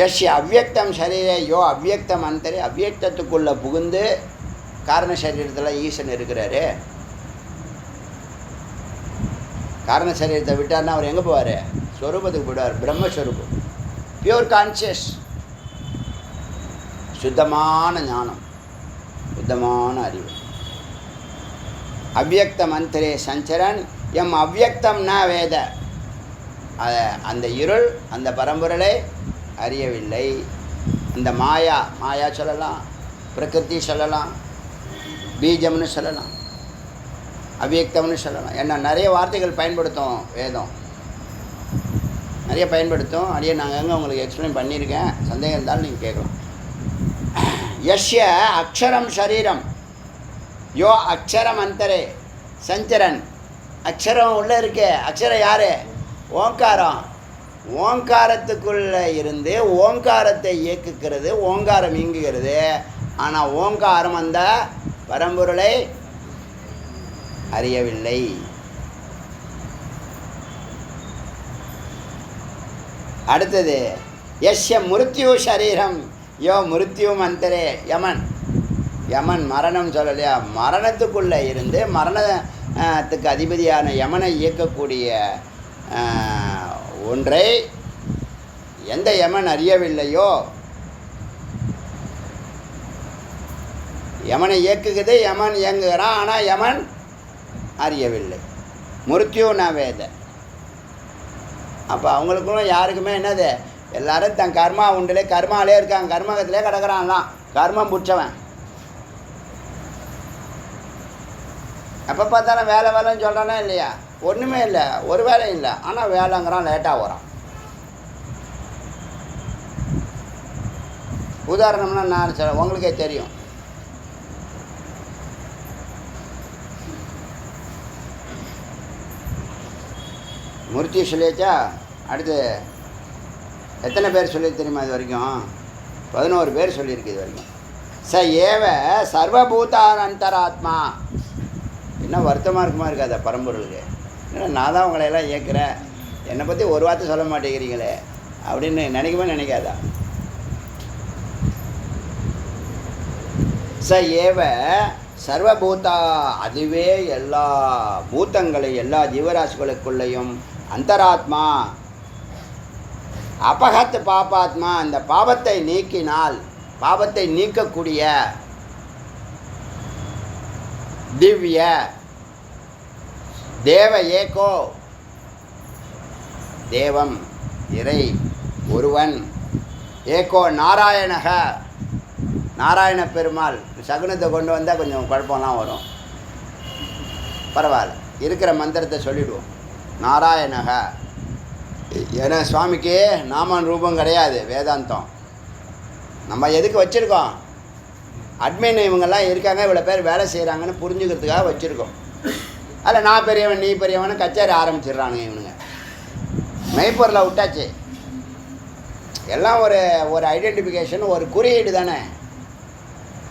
எஸ் அவ்யக்தம் சரீரே யோ அவ்யக்தம் அந்தரே, அவ்யக்தத்துக்குள்ளே புகுந்து காரண சரீரத்தில் ஈசன் இருக்கிறாரு. காரண சரீரத்தை விட்டார்னா அவர் எங்கே போவார்? ஸ்வரூபத்துக்கு போயிடுவார், பிரம்மஸ்வரூபம், பியூர் கான்சியஸ், சுத்தமான ஞானம், சுத்தமான அறிவு. அவ்யக்தம் அந்தரே சஞ்சரன் எம் அவ்யக்தம்னா வேத, அந்த இருள் அந்த பரம்பொருளை அறியவில்லை. அந்த மாயா சொல்லலாம், பிரகிருதி சொல்லலாம், பீஜம்னு சொல்லலாம், அவ்யக்தம்னு சொல்லலாம். ஏன்னா நிறைய வார்த்தைகள் பயன்படுத்தும் வேதம், நிறைய பயன்படுத்தும். அதையே நாங்கள் எங்கே உங்களுக்கு எக்ஸ்பிளைன் பண்ணியிருக்கேன், சந்தேகம் இருந்தாலும் நீங்கள் கேட்கலாம். யஸ்ய அக்ஷரம் ஷரீரம் யோ அக்ஷரம் அந்தரே சஞ்சரன், அக்ஷரம் உள்ளே இருக்கே, அக்ஷரம் யார்? ஓங்காரம். ஓங்காரத்துக்குள்ளே இருந்து ஓங்காரத்தை இயக்குகிறது, ஓங்காரம் இயங்குகிறது. ஆனால் ஓங்காரம் அந்த பரம்பொருளை அறியவில்லை. அடுத்தது யஸ்ய மிருத்யு சரீரம் யோ மிருத்யு அந்தரே யமன், யமன் மரணம் சொல்லலையா, மரணத்துக்குள்ளே இருந்து மரணத்துக்கு அதிபதியான யமனை இயக்கக்கூடிய ஒன்றை எந்த யமன் அறியவில்லையோ, யமனை இயக்குகிறது, யமன் இயங்குகிறான், ஆனால் யமன் அறியவில்லை. மிருத்யுனா வேத. அப்போ அவங்களுக்கும் யாருக்குமே என்னது, எல்லாரும் தன் கர்மா உண்டிலே கர்மாலே இருக்காங்க, கர்மகத்திலே கிடக்கிறான்லாம், கர்மம் பிடிச்சவன். எப்போ பார்த்தாலும் வேலைன்னு சொல்கிறானா இல்லையா? ஒன்றுமே இல்லை, ஒரு வேலையும் இல்லை, ஆனால் வேலைங்கிறான், லேட்டாக வரான். உதாரணம்னா நான் சொல்ல உங்களுக்கே தெரியும். மூர்த்தி சொல்லியாச்சா? அடுத்து எத்தனை பேர் சொல்லி தெரியுமா இது வரைக்கும்? 11 பேர் சொல்லியிருக்கு இது வரைக்கும். ச ஏவ சர்வபூதானந்தராத்மா. என்ன வருத்தமாக இருக்குமா இருக்காதா பரம்பொருளுக்கு? ஏன்னா நான் தான் உங்களையெல்லாம் இயக்குறேன், என்னை பற்றி ஒரு வார்த்தை சொல்ல மாட்டேங்கிறீங்களே அப்படின்னு நினைக்கவே நினைக்காதா? ச ஏவ சர்வபூதா, அதுவே எல்லா பூத்தங்களை எல்லா ஜீவராசிகளுக்குள்ளேயும் அந்தராத்மா. அபகத் பாபாத்மா, அந்த பாவத்தை நீக்கினால் பாவத்தை நீக்கக்கூடிய திவ்ய தேவ ஏகோ, தேவம் இறை ஒருவன், ஏகோ நாராயணக, நாராயண பெருமாள். சகுனத்தை கொண்டு வந்தால் கொஞ்சம் குழப்பம்லாம் வரும், பரவாயில்ல, இருக்கிற மந்திரத்தை சொல்லிவிடுவோம். நாராயணக. ஏன்னா சுவாமிக்கு நாமன் ரூபம் கிடையாது வேதாந்தம். நம்ம எதுக்கு வச்சுருக்கோம்? அட்மின் இவங்கெல்லாம் இருக்காங்க, இவ்வளோ பேர் வேலை செய்கிறாங்கன்னு புரிஞ்சுக்கிறதுக்காக வச்சுருக்கோம். அதில் நான் பெரியவன் நீ பெரியவனு கச்சேரி ஆரம்பிச்சிடுறானுங்க இவனுங்க. மெய்ப்பொருளை விட்டாச்சு, எல்லாம் ஒரு ஒரு ஐடென்டிஃபிகேஷன், ஒரு குறியீடு தானே.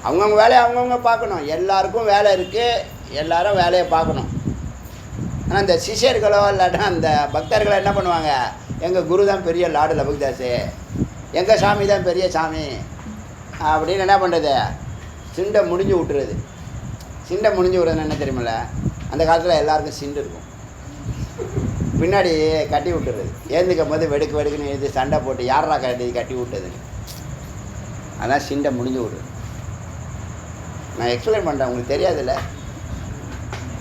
அவங்கவுங்க வேலையை அவங்கவுங்க பார்க்கணும். எல்லாருக்கும் வேலை இருக்குது, எல்லாரும் வேலையை பார்க்கணும். ஆனால் இந்த சிஷ்யர்களோ இல்லாட்டா அந்த பக்தர்களோ என்ன பண்ணுவாங்க? எங்கள் குரு தான் பெரிய லாடு லபக்தாஸு, எங்கள் சாமி தான் பெரிய சாமி அப்படின்னு என்ன பண்ணுறது? சிண்டை முடிஞ்சு விட்டுறது. சிண்டை முடிஞ்சு விடுறதுன்னு என்ன தெரியுமில்ல? அந்த காலத்தில் எல்லாருக்கும் சிண்டு இருக்கும், பின்னாடி கட்டி விட்டுறது. ஏந்துக்கும் போது வெடுக்கு வெடுக்குன்னு இது சண்டை போட்டு யாரா கட்டி விட்டதுன்னு, அதான் சிண்டை முடிஞ்சு விடுறது. நான் எக்ஸ்பிளைன் பண்ணுறேன், உங்களுக்கு தெரியாதுல்ல.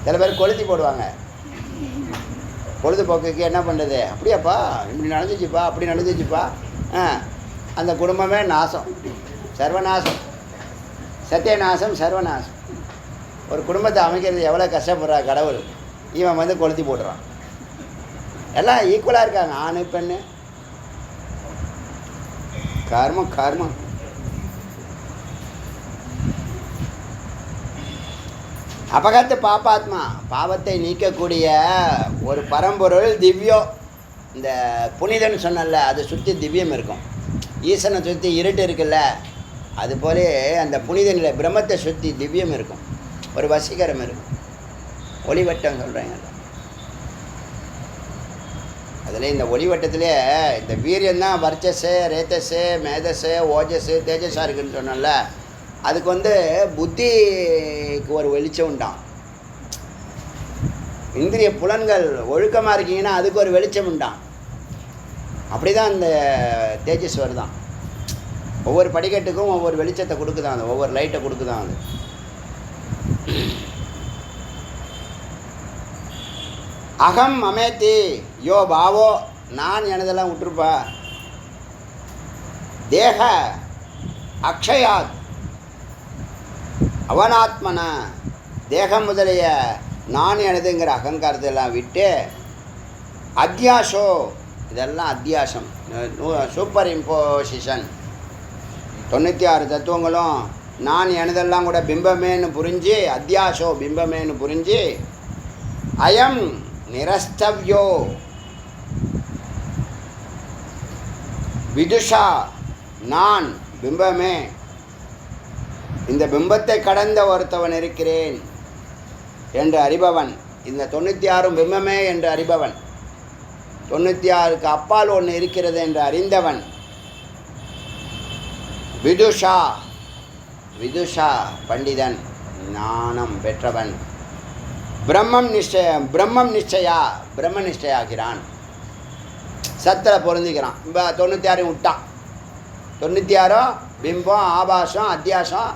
சில பேர் கொளுத்தி போடுவாங்க. பொழுதுபோக்குக்கு என்ன பண்ணுறது? அப்படியாப்பா இப்படி நடந்துச்சுப்பா அப்படி நடந்துச்சுப்பா, அந்த குடும்பமே நாசம், சர்வநாசம், சத்தியநாசம், சர்வநாசம். ஒரு குடும்பத்தை அமைக்கிறது எவ்வளோ கஷ்டப்படுறா கடவுள், இவன் வந்து கொளுத்தி போடுறான். எல்லாம் ஈக்குவலாக இருக்காங்க, ஆணு பெண்ணு. கர்மம் கர்மம். அபகத்து பாப்பாத்மா, பாவத்தை நீக்கக்கூடிய ஒரு பரம்பொருள் திவ்யோ. இந்த புனிதன்னு சொன்னல, அதை சுற்றி திவ்யம் இருக்கும். ஈசனை சுற்றி இருட்டு இருக்குல்ல, அதுபோல அந்த புனிதனில் பிரம்மத்தை சுற்றி திவ்யம் இருக்கும், ஒரு வசீகரம் இருக்கும், ஒளிவட்டம் சொல்கிறாங்க. அதில் இந்த ஒளிவட்டத்திலே இந்த வீரியந்தான் வர்ச்சஸு ரேத்தஸு மேதஸு ஓஜஸு தேஜஸாக இருக்குதுன்னு சொன்னல, அதுக்கு வந்து புத்திக்கு ஒரு வெளிச்சம் உண்டாம். இந்திரிய புலன்கள் ஒழுக்கமாக இருக்கீங்கன்னா அதுக்கு ஒரு வெளிச்சம் உண்டாம். அப்படி தான் அந்த தேஜஸ் வருதான். ஒவ்வொரு படிக்கட்டுக்கும் ஒவ்வொரு வெளிச்சத்தை கொடுக்குதான், அது ஒவ்வொரு லைட்டை கொடுக்குதான். அது அகம் அமேத்தி யோ பாவோ, நான் எனதெல்லாம் விட்டுருப்பா. தேக அக்ஷயாத் அவனாத்மன, தேகம் முதலிய நான் எனதுங்கிற அகங்காரத்தை எல்லாம் விட்டு, அத்தியாசோ, இதெல்லாம் அத்தியாசம், சூப்பர் இம்போசிஷன். 96 தத்துவங்களும் நான் எனதெல்லாம் கூட பிம்பமேன்னு புரிஞ்சு, அத்தியாசோ பிம்பமேன்னு புரிஞ்சு, அயம் நிரஸ்தவ்யோ விதுஷா, நான் பிம்பமே, இந்த பிம்பத்தை கடந்த ஒருத்தவன் இருக்கிறேன் என்று அறிபவன். இந்த 96 பிம்பமே என்று அறிபவன், 96க்கு அப்பால் ஒன்று இருக்கிறது என்று அறிந்தவன். விதுஷா, விதுஷா பண்டிதன், ஞானம் பெற்றவன். பிரம்மம் நிச்சயம், பிரம்மம் நிச்சயா, பிரம்ம நிச்சயாகிறான், சத்தில் பொருந்திக்கிறான். இப்போ 96 விட்டான். 96 பிம்பம் ஆபாசம் அத்தியாசம்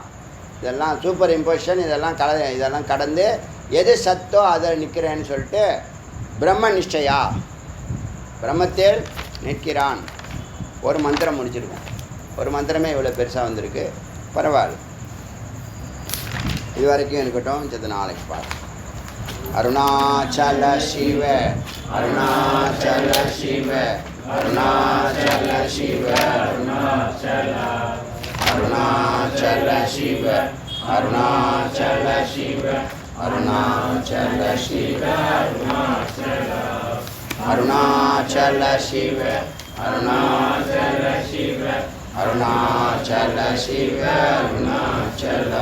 இதெல்லாம் சூப்பர் இம்போசிஷன், இதெல்லாம் கடந்து எது சத்தோ அதை நிற்கிறேன்னு சொல்லிட்டு பிரம்ம நிச்சயா, பிரம்மத்தில் நிற்கிறான். ஒரு மந்திரம் முடிச்சிருக்கோம். ஒரு மந்திரமே இவ்வளோ பெருசாக வந்திருக்கு, பரவாயில்ல. இது வரைக்கும் இருக்கட்டும், சத்து நாளைக்கு பார்க்கலாம். அருணாச்சல சிவ அருணாச்சல சிவ அருணாச்சல சிவ அருணாச்சல அருணாச்சல சிவ அருணாச்சல சிவ அருணாச்சல சிவ அருணாச்சல அருணாச்சல சிவ அருணாச்சல சிவ அருணாச்சல சிவ அருணாச்சல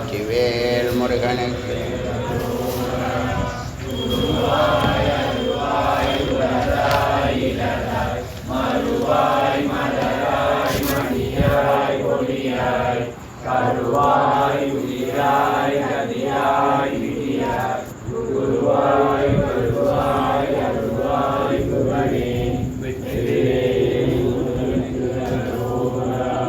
திவேல் முருகனுக்கு மறுவாய் மலராய் மணியாய் ஒளியாய் கருவாய் உயிராய் கதியாய் விதியாய் குருவாய்